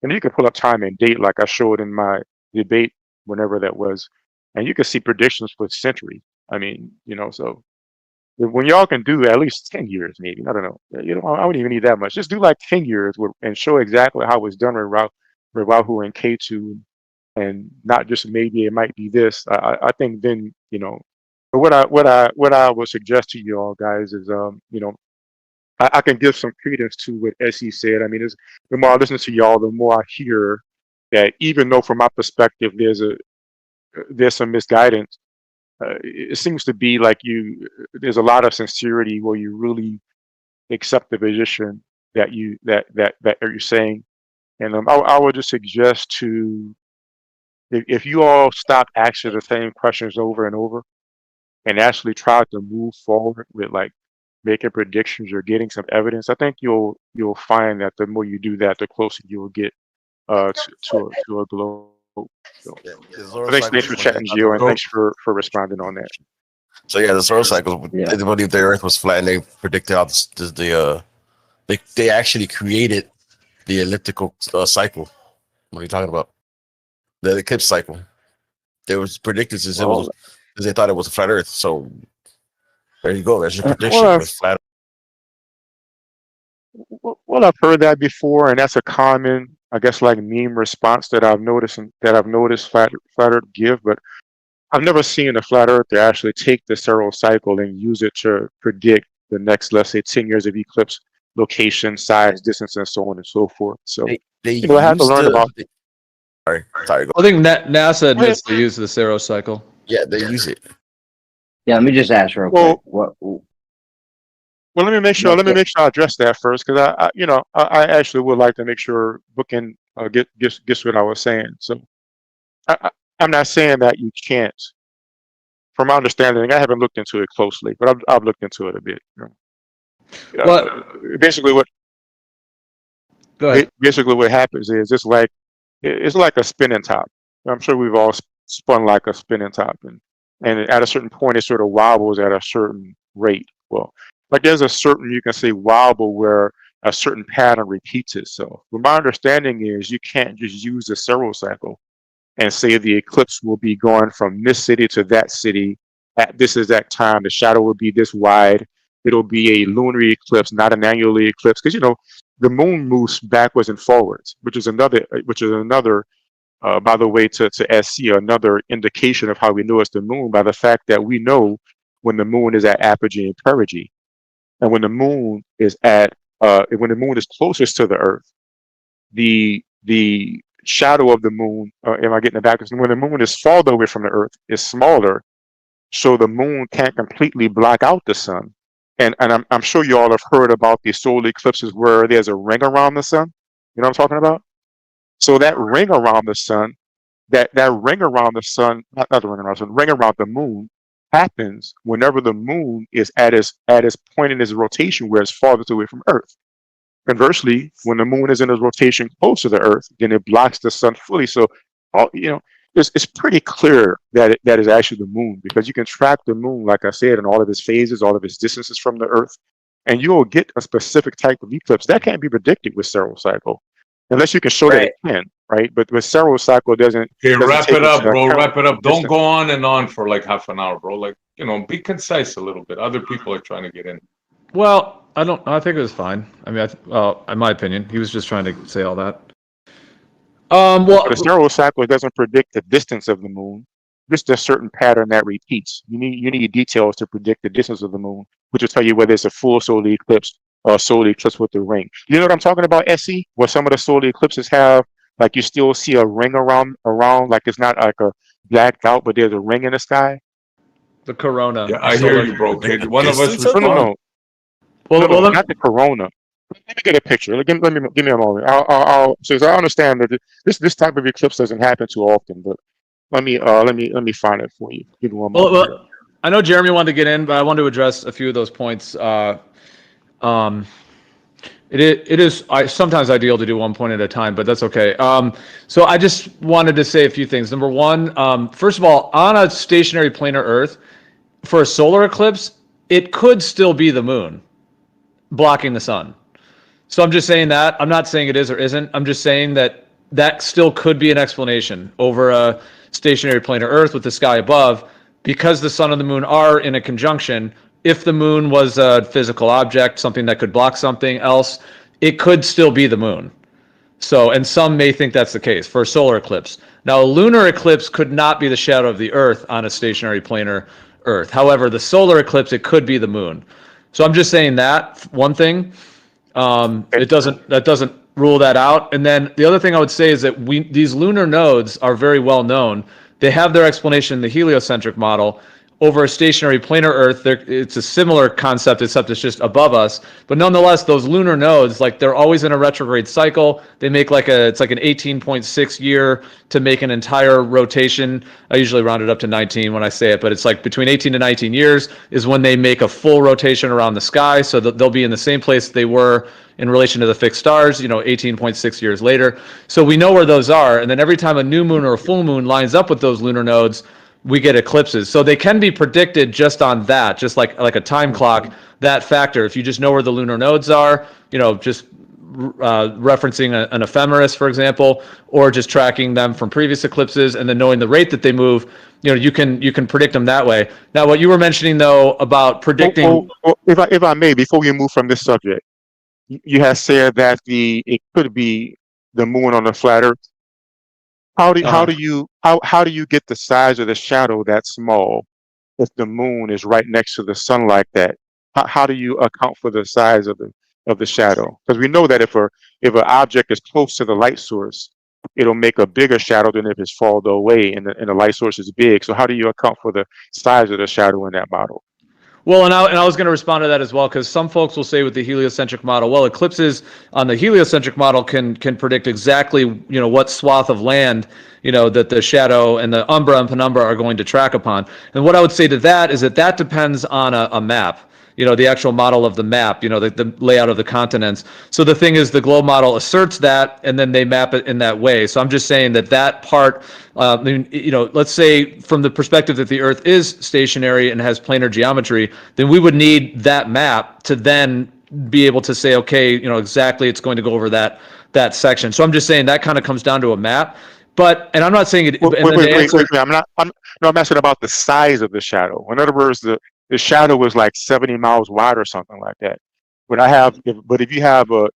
and you can pull up time and date like I showed in my debate, whenever that was, and you can see predictions for centuries. I mean, so when y'all can do at least 10 years, maybe, I don't know, I wouldn't even need that much. Just do like 10 years and show exactly how it's done with Rahu and K2, and not just maybe it might be this. I think then, but what I would suggest to you all guys is, I can give some credence to what SE said. I mean, the more I listen to y'all, the more I hear that, even though from my perspective there's some misguidance, it seems to be like there's a lot of sincerity where you really accept the position that you're saying. And I would just suggest to, if you all stop asking the same questions over and over, and actually try to move forward with, like, making predictions or getting some evidence, I think you'll find that the more you do that, the closer you will get to a globe. So, Yeah, the solar thanks cycles for when they chatting, got the Gio, and globe. thanks for responding on that. So yeah, the solar cycles. Yeah. They believe the Earth was flat, and they predicted how they actually created the elliptical cycle. What are you talking about? The eclipse cycle. They was predicted since Well, they thought it was a flat Earth. So there you go. That's your prediction. well, It was flat. I've heard that before, and that's a common, I guess, like, meme response that I've noticed, flat Earth give. But I've never seen a flat earther actually take the solar cycle and use it to predict the next, let's say, 10 years of eclipse location, size, distance, and so on and so forth. So, They I had to used learn about. sorry. Go. I think NASA admits they use the Saros cycle. Yeah, they use it. Yeah, let me just ask real Well, quick. What? Well, let me make sure. What? Let me make sure I address that first, because I actually would like to make sure Book can gets what I was saying. So, I'm not saying that you can't. From my understanding, I haven't looked into it closely, but I've looked into it a bit. What? Basically, Go ahead. what happens is it's like a spinning top. I'm sure we've all spun like a spinning top, and at a certain point, it sort of wobbles at a certain rate. Well, like, there's a certain, you can say, wobble where a certain pattern repeats itself. But my understanding is you can't just use the solar cycle and say the eclipse will be going from this city to that city at this exact time. The shadow will be this wide. It'll be a lunar eclipse, not an annular eclipse, because the moon moves backwards and forwards, which is another, by the way, to SC, another indication of how we know it's the moon, by the fact that we know when the moon is at apogee and perigee, and when the moon is closest to the Earth, the shadow of the moon, am I getting it back? When the moon is farther away from the Earth, is smaller, so the moon can't completely block out the sun. And I'm sure you all have heard about the solar eclipses where there's a ring around the sun. You know what I'm talking about? So that ring around the sun, that ring around the sun, not the ring around the sun, ring around the moon happens whenever the moon is at its point in its rotation where it's farthest away from Earth. Conversely, when the moon is in its rotation close to the Earth, then it blocks the sun fully. So, it's pretty clear that that is actually the moon, because you can track the moon, like I said, in all of its phases, all of its distances from the Earth, and you will get a specific type of eclipse that can't be predicted with stereo cycle, unless you can show that it can, right? But with stereo cycle, doesn't. Okay, doesn't wrap take it up, into bro. account Wrap it up. Don't distance. go on and on for like half an hour, bro. Like, be concise a little bit. Other people are trying to get in. Well, I think it was fine. I mean, in my opinion, he was just trying to say all that. Well, The stereo cycle doesn't predict the distance of the moon, just a certain pattern that repeats. You need details to predict the distance of the moon, which will tell you whether it's a full solar eclipse or a solar eclipse with the ring. You know what I'm talking about, SE? Where some of the solar eclipses have, like, you still see a ring around, like it's not like a blacked out, but there's a ring in the sky. the corona. Yeah, I hear you, bro. Kid. One of us Distance was of No, Well, not the corona. Let me get a picture. Give me a moment. So I understand that this type of eclipse doesn't happen too often, but let me find it for you. Give me one moment. well, I know Jeremy wanted to get in, but I wanted to address a few of those points. It is sometimes ideal to do one point at a time, but that's okay. So I just wanted to say a few things. Number one, first of all, on a stationary planar Earth, for a solar eclipse, it could still be the moon blocking the sun. So I'm just saying that. I'm not saying it is or isn't. I'm just saying that that still could be an explanation over a stationary planar Earth with the sky above, because the sun and the moon are in a conjunction. If the moon was a physical object, something that could block something else, it could still be the moon. So, and some may think that's the case for a solar eclipse. Now, a lunar eclipse could not be the shadow of the Earth on a stationary planar Earth. However, the solar eclipse, it could be the moon. So I'm just saying that one thing. That doesn't rule that out. And then the other thing I would say is that these lunar nodes are very well known. They have their explanation in the heliocentric model. Over a stationary planar Earth, it's a similar concept, except it's just above us. But nonetheless, those lunar nodes, like, they're always in a retrograde cycle. They make it's like an 18.6 year to make an entire rotation. I usually round it up to 19 when I say it, but it's like between 18 to 19 years is when they make a full rotation around the sky. So that they'll be in the same place they were in relation to the fixed stars, 18.6 years later. So we know where those are. And then every time a new moon or a full moon lines up with those lunar nodes, we get eclipses. So they can be predicted just on that, just like a time clock, that factor. If you just know where the lunar nodes are, just referencing an ephemeris, for example, or just tracking them from previous eclipses and then knowing the rate that they move, you can predict them that way. Now, what you were mentioning, though, about predicting... If I may, before we move from this subject, you have said that it could be the moon on the flat Earth. How do you get the size of the shadow that small if the moon is right next to the sun like that? How do you account for the size of the shadow? Because we know that if an object is close to the light source, it'll make a bigger shadow than if it's farther away and the light source is big. So how do you account for the size of the shadow in that model? Well, and I was going to respond to that as well, because some folks will say with the heliocentric model, well, eclipses on the heliocentric model can predict exactly what swath of land that the shadow and the umbra and penumbra are going to track upon. And what I would say to that is that depends on a map. The actual model of the map, the layout of the continents. So the thing is, the globe model asserts that, and then they map it in that way. So I'm just saying that part, let's say from the perspective that the Earth is stationary and has planar geometry, then we would need that map to then be able to say, okay, exactly it's going to go over that section. So I'm just saying that kind of comes down to a map. And I'm not saying it. Wait. I'm asking about the size of the shadow. In other words, the shadow was like 70 miles wide or something like that. But if you have a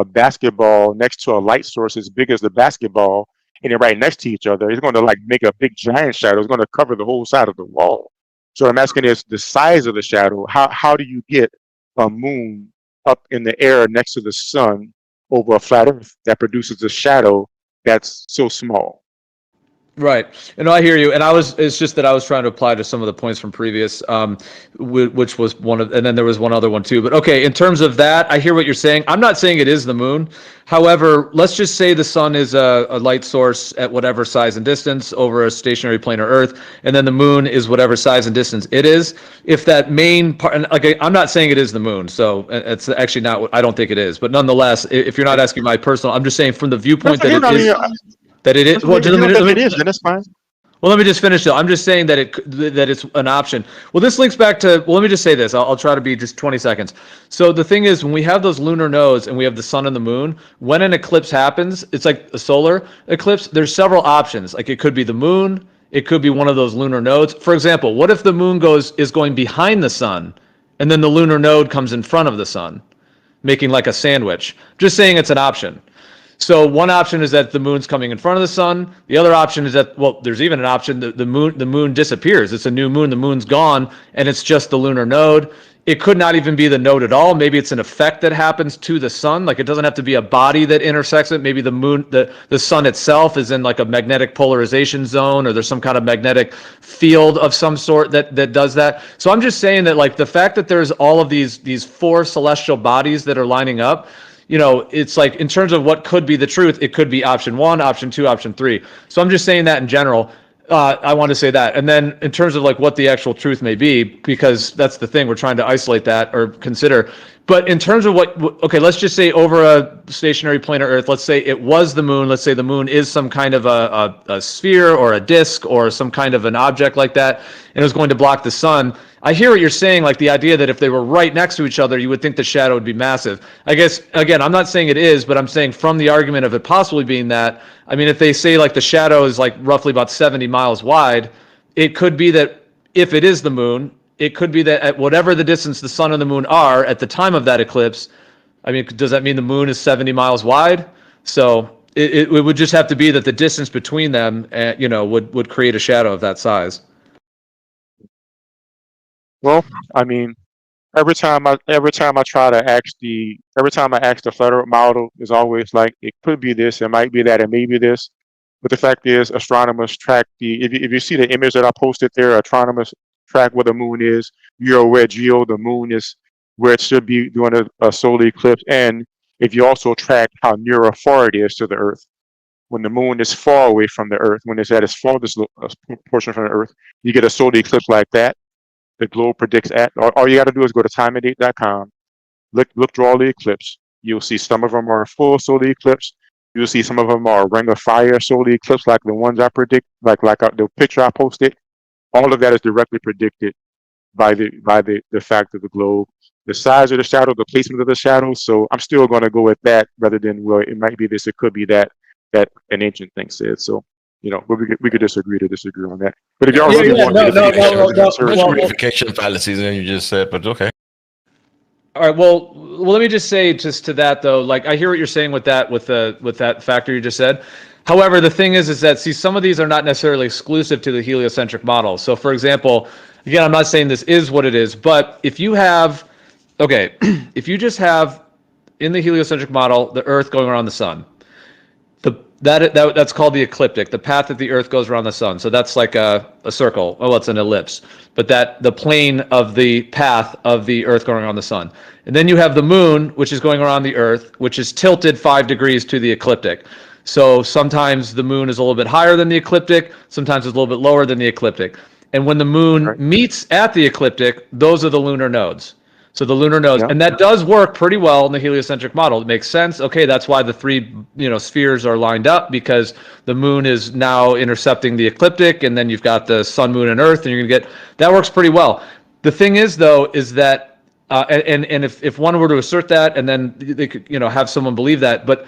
basketball next to a light source as big as the basketball, and they're right next to each other, it's going to make a big giant shadow. It's going to cover the whole side of the wall. So I'm asking is the size of the shadow. How do you get a moon up in the air next to the sun over a flat Earth that produces a shadow that's so small. Right. And I hear you. And it's just that I was trying to apply to some of the points from previous, which was one of, and then there was one other one too. But okay, in terms of that, I hear what you're saying. I'm not saying it is the moon. However, let's just say the sun is a light source at whatever size and distance over a stationary planar Earth, and then the moon is whatever size and distance it is. If that main part, and okay, I'm not saying it is the moon, so it's actually not what I don't think it is. But nonetheless, if you're not asking my personal, I'm just saying from the viewpoint that it is. That it is. Well, If you don't think it is, then that's fine. Well, let me just finish though. I'm just saying that it's an option. Well, this links back to. Well, let me just say this. I'll try to be just 20 seconds. So the thing is, when we have those lunar nodes and we have the sun and the moon, when an eclipse happens, it's like a solar eclipse. There's several options. Like it could be the moon. It could be one of those lunar nodes. For example, what if the moon is going behind the sun, and then the lunar node comes in front of the sun, making like a sandwich? Just saying, it's an option. So one option is that the moon's coming in front of the sun. The other option is that, well, there's even an option that the moon disappears. It's a new moon. The moon's gone, and it's just the lunar node. It could not even be the node at all. Maybe it's an effect that happens to the sun. Like it doesn't have to be a body that intersects it. Maybe the moon, the sun itself is in like a magnetic polarization zone, or there's some kind of magnetic field of some sort that does that. So I'm just saying that like the fact that there's all of these four celestial bodies that are lining up, you know, it's like in terms of what could be the truth, it could be option 1, option 2, option 3. So I'm just saying that in general. I want to say that. And then in terms of like what the actual truth may be, because that's the thing, we're trying to isolate that or consider. But in terms of okay, let's just say over a stationary planar Earth, let's say it was the moon. Let's say the moon is some kind of a sphere or a disk or some kind of an object like that, and it was going to block the sun. I hear what you're saying, like the idea that if they were right next to each other, you would think the shadow would be massive. I guess, again, I'm not saying it is, but I'm saying from the argument of it possibly being that, I mean, if they say like the shadow is like roughly about 70 miles wide, it could be that if it is the moon, it could be that at whatever the distance the sun and the moon are at the time of that eclipse, I mean, does that mean the moon is 70 miles wide? So it would just have to be that the distance between them, you know, would create a shadow of that size. Well, I mean, every time I try to ask the flat Earth model is always like it could be this, it might be that, it may be this. But the fact is, astronomers track if you see the image that I posted there, astronomers track where the moon is. You're aware, Geo, the moon is where it should be during a solar eclipse. And if you also track how near or far it is to the Earth, when the moon is far away from the Earth, when it's at its farthest portion from the Earth, you get a solar eclipse like that. The globe predicts at. All you got to do is go to timeanddate.com, look through all the eclipse. You'll see some of them are full solar eclipse. You'll see some of them are ring of fire solar eclipse, like the ones I predict, like the picture I posted. All of that is directly predicted by the fact of the globe, the size of the shadow, the placement of the shadow. So I'm still going to go with that rather than, well, it might be this, it could be that an ancient thing said. So, you know, we could disagree on that. But if y'all really want verification fallacies, and you just said, but okay. All right. Well, let me just say just to that though, like I hear what you're saying with that factor you just said. However, the thing is that see, some of these are not necessarily exclusive to the heliocentric model. So, for example, again, I'm not saying this is what it is, but if you have, okay, if you just have in the heliocentric model the Earth going around the sun, that's called the ecliptic, the path that the Earth goes around the sun. So that's like a circle. Oh, it's an ellipse. But the plane of the path of the Earth going around the sun. And then you have the moon, which is going around the Earth, which is tilted 5 degrees to the ecliptic. So sometimes the moon is a little bit higher than the ecliptic. Sometimes it's a little bit lower than the ecliptic. And when the moon meets at the ecliptic, those are the lunar nodes. So the lunar nodes, and that does work pretty well in the heliocentric model. It makes sense. Okay, that's why the 3 spheres are lined up, because the moon is now intercepting the ecliptic, and then you've got the sun, moon, and Earth, and you're gonna get that works pretty well. The thing is, though, is that and if one were to assert that, and then they could have someone believe that, but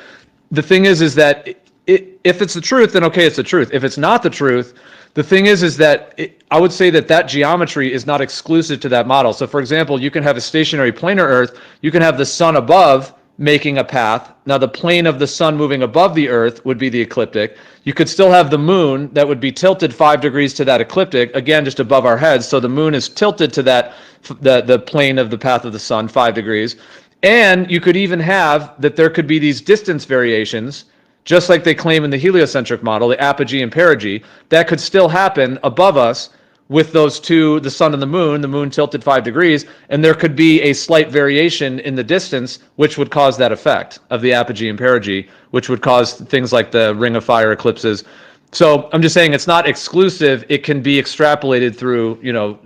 the thing is that if it's the truth, then okay, it's the truth. If it's not the truth, the thing is that I would say that geometry is not exclusive to that model. So, for example, you can have a stationary planar Earth. You can have the sun above making a path. Now, the plane of the sun moving above the Earth would be the ecliptic. You could still have the moon that would be tilted 5 degrees to that ecliptic, again, just above our heads. So the moon is tilted to that the plane of the path of the sun, 5 degrees. And you could even have that there could be these distance variations, just like they claim in the heliocentric model, the apogee and perigee, that could still happen above us with those two, the sun and the moon tilted 5 degrees, and there could be a slight variation in the distance, which would cause that effect of the apogee and perigee, which would cause things like the ring of fire eclipses. So I'm just saying it's not exclusive. It can be extrapolated through,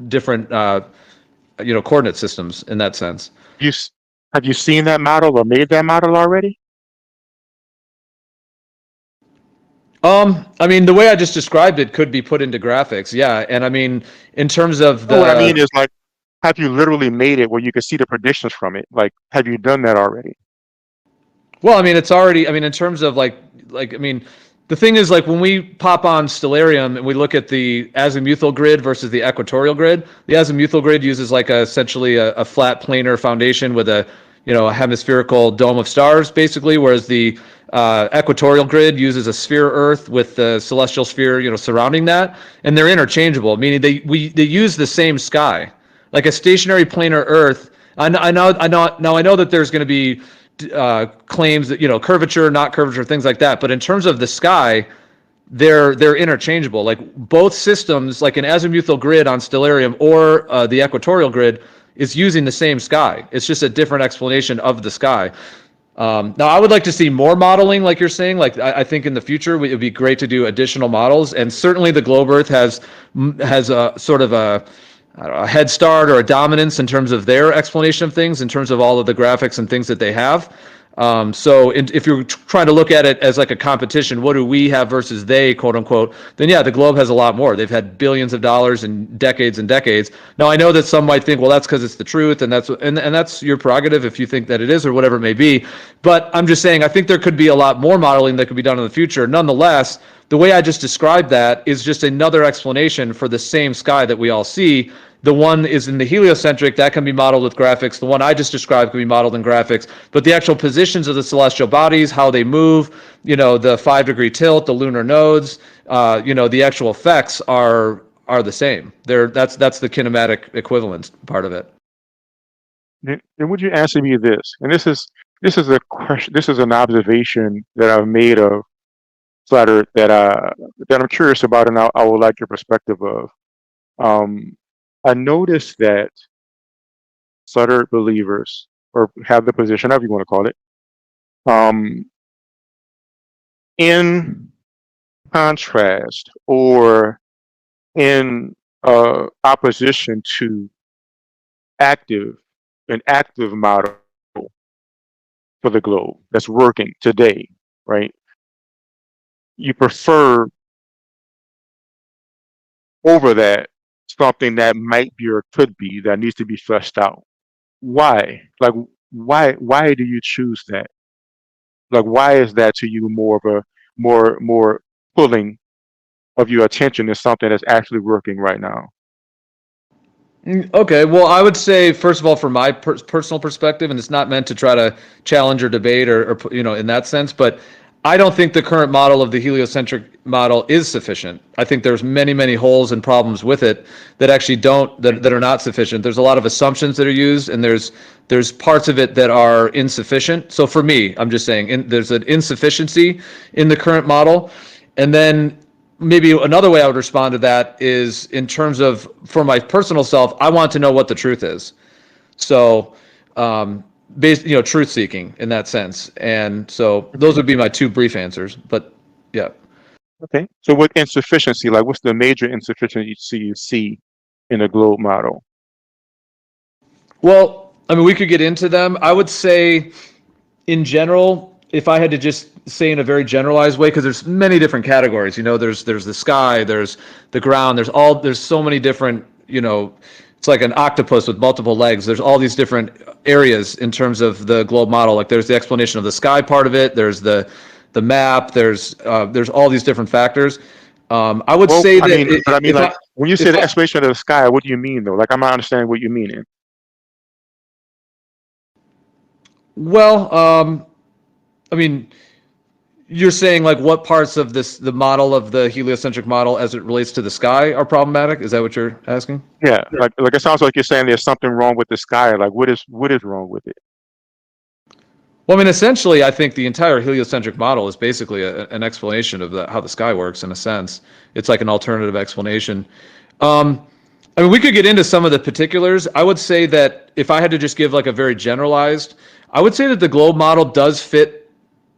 different, coordinate systems in that sense. Have you seen that model or made that model already? I mean, the way I just described it could be put into graphics, yeah. And I mean, in terms of What I mean is, like, have you literally made it where you can see the predictions from it? Like, have you done that already? well, I mean, it's already. I mean, in terms of I mean, the thing is, like, when we pop on Stellarium and we look at the azimuthal grid versus the equatorial grid, the azimuthal grid uses like essentially a flat planar foundation with a hemispherical dome of stars, basically, whereas the equatorial grid uses a sphere Earth with the celestial sphere, surrounding that, and they're interchangeable, meaning they use the same sky, like a stationary planar Earth. I know that there's going to be claims that curvature, not curvature, things like that, but in terms of the sky, they're interchangeable. Like both systems, like an azimuthal grid on Stellarium or the equatorial grid, is using the same sky. It's just a different explanation of the sky. Now, I would like to see more modeling, like you're saying. Like I think in the future it would be great to do additional models, and certainly the globe Earth has a sort of a head start or a dominance in terms of their explanation of things, in terms of all of the graphics and things that they have. If you're trying to look at it as like a competition, what do we have versus they, quote unquote, then yeah, the globe has a lot more. They've had billions of dollars in decades and decades. Now, I know that some might think, well, that's because it's the truth, and that's your prerogative if you think that it is or whatever it may be. But I'm just saying, I think there could be a lot more modeling that could be done in the future. Nonetheless, the way I just described that is just another explanation for the same sky that we all see. The one is in the heliocentric, that can be modeled with graphics. The one I just described can be modeled in graphics. But the actual positions of the celestial bodies, how they move, the 5-degree tilt, the lunar nodes, the actual effects are the same. That's the kinematic equivalence part of it. And would you answer me this? And this is a question. This is an observation that I've made of flat Earth that I'm curious about, and I would like your perspective of. I noticed that flat Earth believers, or have the position, however you want to call it, in contrast or in opposition to an active model for the globe that's working today, right? You prefer over that something that might be or could be that needs to be fleshed out. Why? Like, why do you choose that? Like, why is that to you more of a more pulling of your attention than something that's actually working right now? Okay, well, I would say, first of all, from my personal perspective, and it's not meant to try to challenge or debate or in that sense, but I don't think the current model of the heliocentric model is sufficient. I think there's many, many holes and problems with it that actually that are not sufficient. There's a lot of assumptions that are used, and there's parts of it that are insufficient. So for me, I'm just saying there's an insufficiency in the current model. And then maybe another way I would respond to that is in terms of, for my personal self, I want to know what the truth is. So, truth seeking in that sense. And so those would be my two brief answers, but yeah. Okay. So what insufficiency, like what's the major insufficiency you see in a globe model? Well, I mean, we could get into them. I would say in general, if I had to just say in a very generalized way, because there's many different categories, there's the sky, there's the ground, there's so many different, it's like an octopus with multiple legs. There's all these different areas in terms of the globe model. Like there's the explanation of the sky part of it. There's the map. There's all these different factors. I would say that. When you say the explanation of the sky, what do you mean though? Like I'm not understanding what you mean. Well, I mean, you're saying like what parts of the model of the heliocentric model as it relates to the sky are problematic? Is that what you're asking? Yeah, like it sounds like you're saying there's something wrong with the sky. Like what is wrong with it? Well, I mean, essentially, I think the entire heliocentric model is basically an explanation of how the sky works. In a sense, it's like an alternative explanation. Um, I mean, we could get into some of the particulars. I would say that if I had to just give like a very generalized, I would say that the globe model does fit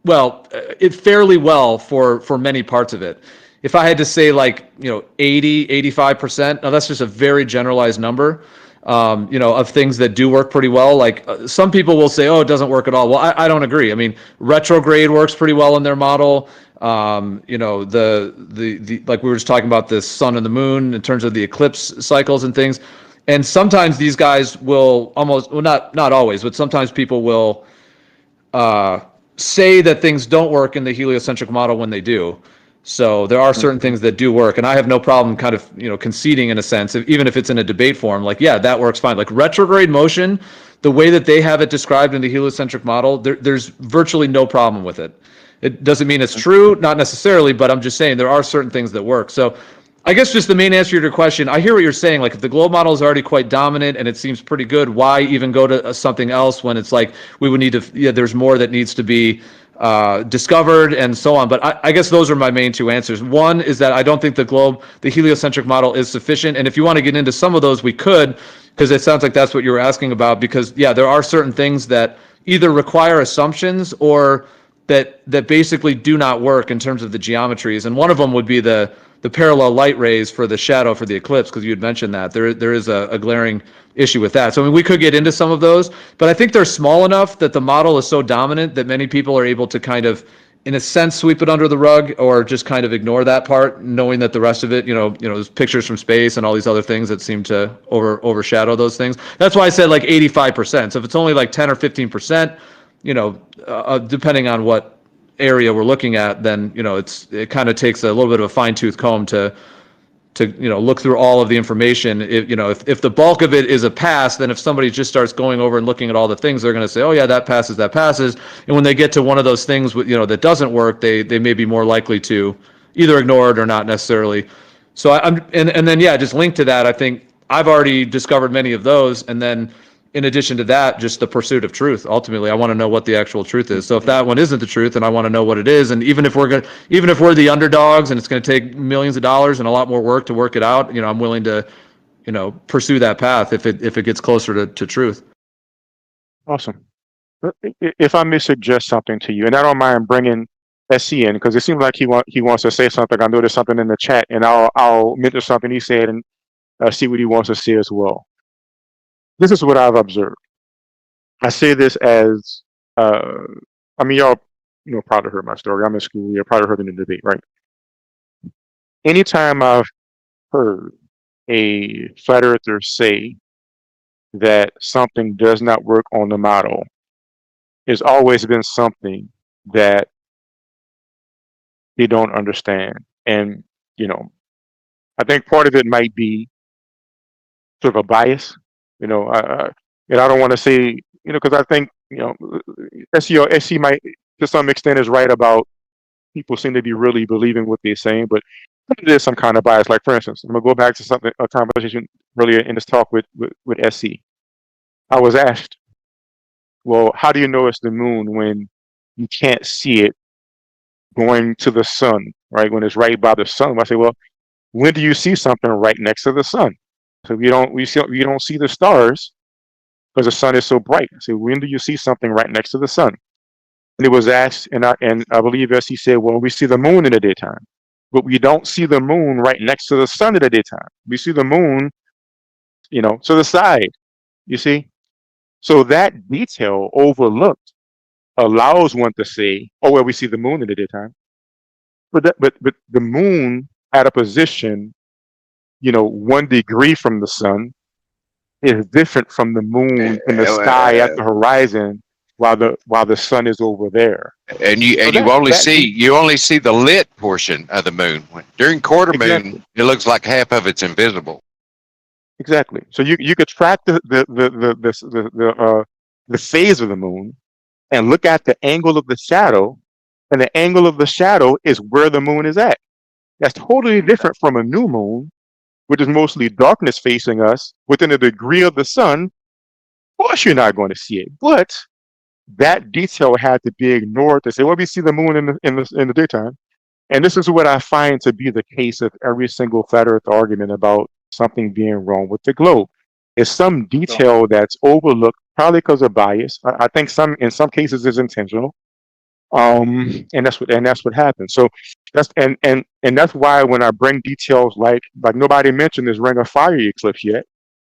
well, it fairly well for many parts of it. If I had to say like, 80, 85%, now that's just a very generalized number, of things that do work pretty well. Like some people will say, oh, it doesn't work at all. Well, I don't agree. I mean, retrograde works pretty well in their model. The like we were just talking about the sun and the moon in terms of the eclipse cycles and things. And sometimes these guys will almost, well, not always, but sometimes people will say that things don't work in the heliocentric model when they do. So there are certain things that do work, and I have no problem kind of conceding in a sense, even if it's in a debate form. Like, yeah, that works fine. Like retrograde motion, the way that they have it described in the heliocentric model, there's virtually no problem with it. It doesn't mean it's true, not necessarily, but I'm just saying there are certain things that work. So I guess just the main answer to your question, I hear what you're saying. Like if the globe model is already quite dominant and it seems pretty good, why even go to something else when it's like we would need to, there's more that needs to be discovered and so on. But I guess those are my main two answers. One is that I don't think the heliocentric model is sufficient. And if you want to get into some of those, we could, because it sounds like that's what you were asking about. Because yeah, there are certain things that either require assumptions or that basically do not work in terms of the geometries. And one of them would be the parallel light rays for the shadow for the eclipse, because you had mentioned that there is a glaring issue with that. So I mean, we could get into some of those, but I think they're small enough that the model is so dominant that many people are able to kind of, in a sense, sweep it under the rug or just kind of ignore that part, knowing that the rest of it, there's pictures from space and all these other things that seem to overshadow those things. That's why I said like 85%. So if it's only like 10 or 15%, depending on what area we're looking at, then it kind of takes a little bit of a fine-tooth comb to look through all of the information. If the bulk of it is a pass, then if somebody just starts going over and looking at all the things, they're going to say, oh yeah, that passes. And when they get to one of those things that doesn't work, they may be more likely to either ignore it or not necessarily. So and then yeah, just linked to that, I think I've already discovered many of those, and then in addition to that, just the pursuit of truth. Ultimately, I want to know what the actual truth is. So if that one isn't the truth, then I want to know what it is. And even if we're the underdogs and it's going to take millions of dollars and a lot more work to work it out, I'm willing to, pursue that path if it gets closer to truth. Awesome. If I may suggest something to you, and I don't mind bringing SC in because it seems like he wants to say something. I noticed something in the chat, and I'll mention something he said and see what he wants to say as well. This is what I've observed. I say this as, I mean, y'all, probably heard my story. I'm in school. You probably heard it in the debate, right? Anytime I've heard a flat earther say that something does not work on the model, it's always been something that they don't understand. And, I think part of it might be sort of a bias. And I don't want to say, because I think, SC might, to some extent, is right about people seem to be really believing what they're saying, but there's some kind of bias. Like, for instance, I'm going to go back to a conversation earlier in this talk with SC. I was asked, well, how do you know it's the moon when you can't see it going to the sun, right? When it's right by the sun. I say, well, when do you see something right next to the sun? So we don't see the stars because the sun is so bright. So when do you see something right next to the sun? And it was asked, and I believe SC said, well, we see the moon in the daytime, but we don't see the moon right next to the sun in the daytime. We see the moon, to the side. You see, so that detail overlooked allows one to say, oh well, we see the moon in the daytime, but the moon at a position 1 degree from the sun is different from the moon in the sky at the horizon while the sun is over there. And you only see the lit portion of the moon. During quarter moon, it looks like half of it's invisible. Exactly. So you could track the phase of the moon and look at the angle of the shadow, and the angle of the shadow is where the moon is at. That's totally different from a new moon, which is mostly darkness facing us within a degree of the sun. Of course, you're not going to see it, but that detail had to be ignored to say, well, we see the moon in the daytime. And this is what I find to be the case of every single flat Earth argument about something being wrong with the globe. Is some detail that's overlooked, probably because of bias. I think in some cases is intentional. And that's what happens. So that's why when I bring details like nobody mentioned this ring of fire eclipse yet.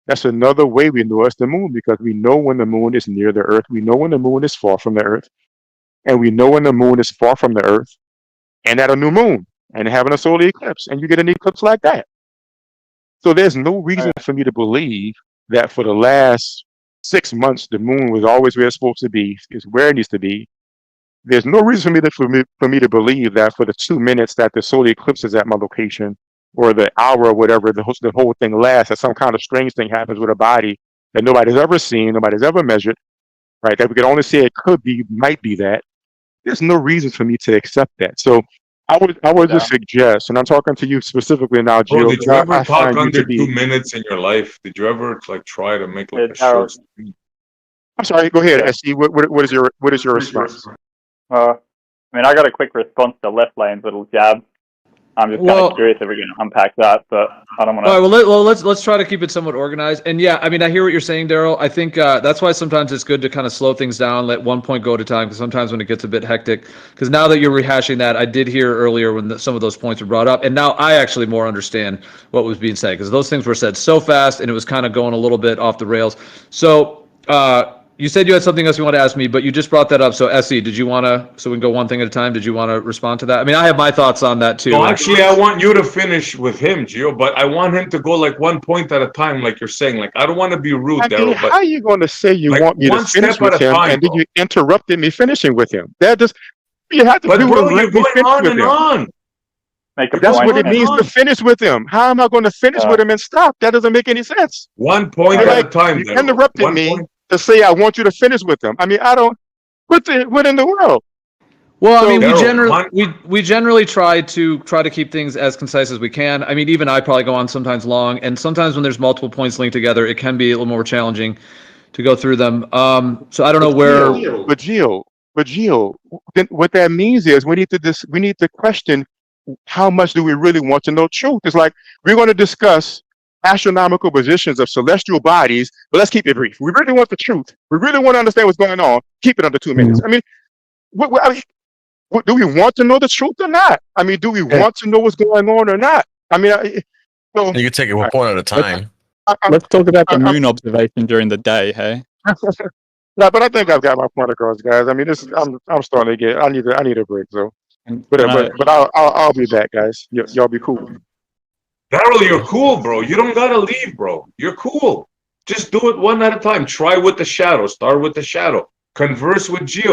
That's another way we know it's the moon, because we know when the moon is near the Earth, we know when the moon is far from the Earth, and we know when the moon is far from the Earth, and at a new moon, and having a solar eclipse, and you get an eclipse like that. So there's no reason for me to believe that for the last 6 months the moon was always where it's supposed to be, is where it needs to be. There's no reason for me to believe that for the 2 minutes that the solar eclipse is at my location, or the hour or whatever the whole thing lasts, that some kind of strange thing happens with a body that nobody's ever seen, nobody's ever measured, right? That we could only say it could be, might be that. There's no reason for me to accept that. So I would just suggest, and I'm talking to you specifically now, Gio. Bro, did you ever talk under 2 minutes in your life? Did you ever like try to make like a short? I'm sorry. Go ahead. I see. What is your response? I mean, I got a quick response to Left Lane's little jab. I'm just kind of curious if we're going to unpack that, but I don't want to. All right, let's try to keep it somewhat organized. And yeah, I mean, I hear what you're saying, Daryl. I think that's why sometimes it's good to kind of slow things down, let one point go at a time, because sometimes when it gets a bit hectic, because now that you're rehashing that, I did hear earlier when some of those points were brought up, and now I actually more understand what was being said, because those things were said so fast, and it was kind of going a little bit off the rails. So you said you had something else you want to ask me, but you just brought that up. So, Essie, did you want to, so we can go one thing at a time, did you want to respond to that? I mean, I have my thoughts on that too. No, actually, I want you to finish with him, Gio, but I want him to go like one point at a time, like you're saying. Like, I don't want to be rude, Daryl, but how are you going to say you want me to finish with him, and then you interrupted me finishing with him? That just, you have to but do bro, it. you're going on and on. That's what it means to finish with him. How am I going to finish with him and stop? That doesn't make any sense. 1 point at a time. You interrupted me to say I want you to finish with him. I mean, I don't. What in the world? Well, I mean, we generally try to keep things as concise as we can. I mean, even I probably go on sometimes long, and sometimes when there's multiple points linked together, it can be a little more challenging to go through them. So I don't know where. But Gio, then what that means is we need to question how much do we really want to know truth. It's like we're going to discuss astronomical positions of celestial bodies, but let's keep it brief. We really want the truth. We really want to understand what's going on. Keep it under 2 minutes. I mean, do we want to know the truth or not? I mean, do we want to know what's going on or not? I mean, you can take it one point at a time. Let's talk about the moon observation during the day, hey? No, but I think I've got my point across, guys. I mean, I'm starting to get. I need a break, so. But I'll be back, guys. Y'all be cool. Daryl, you're cool, bro. You don't gotta leave, bro. You're cool. Just do it one at a time. Try with the shadow. Start with the shadow. Converse with Gio.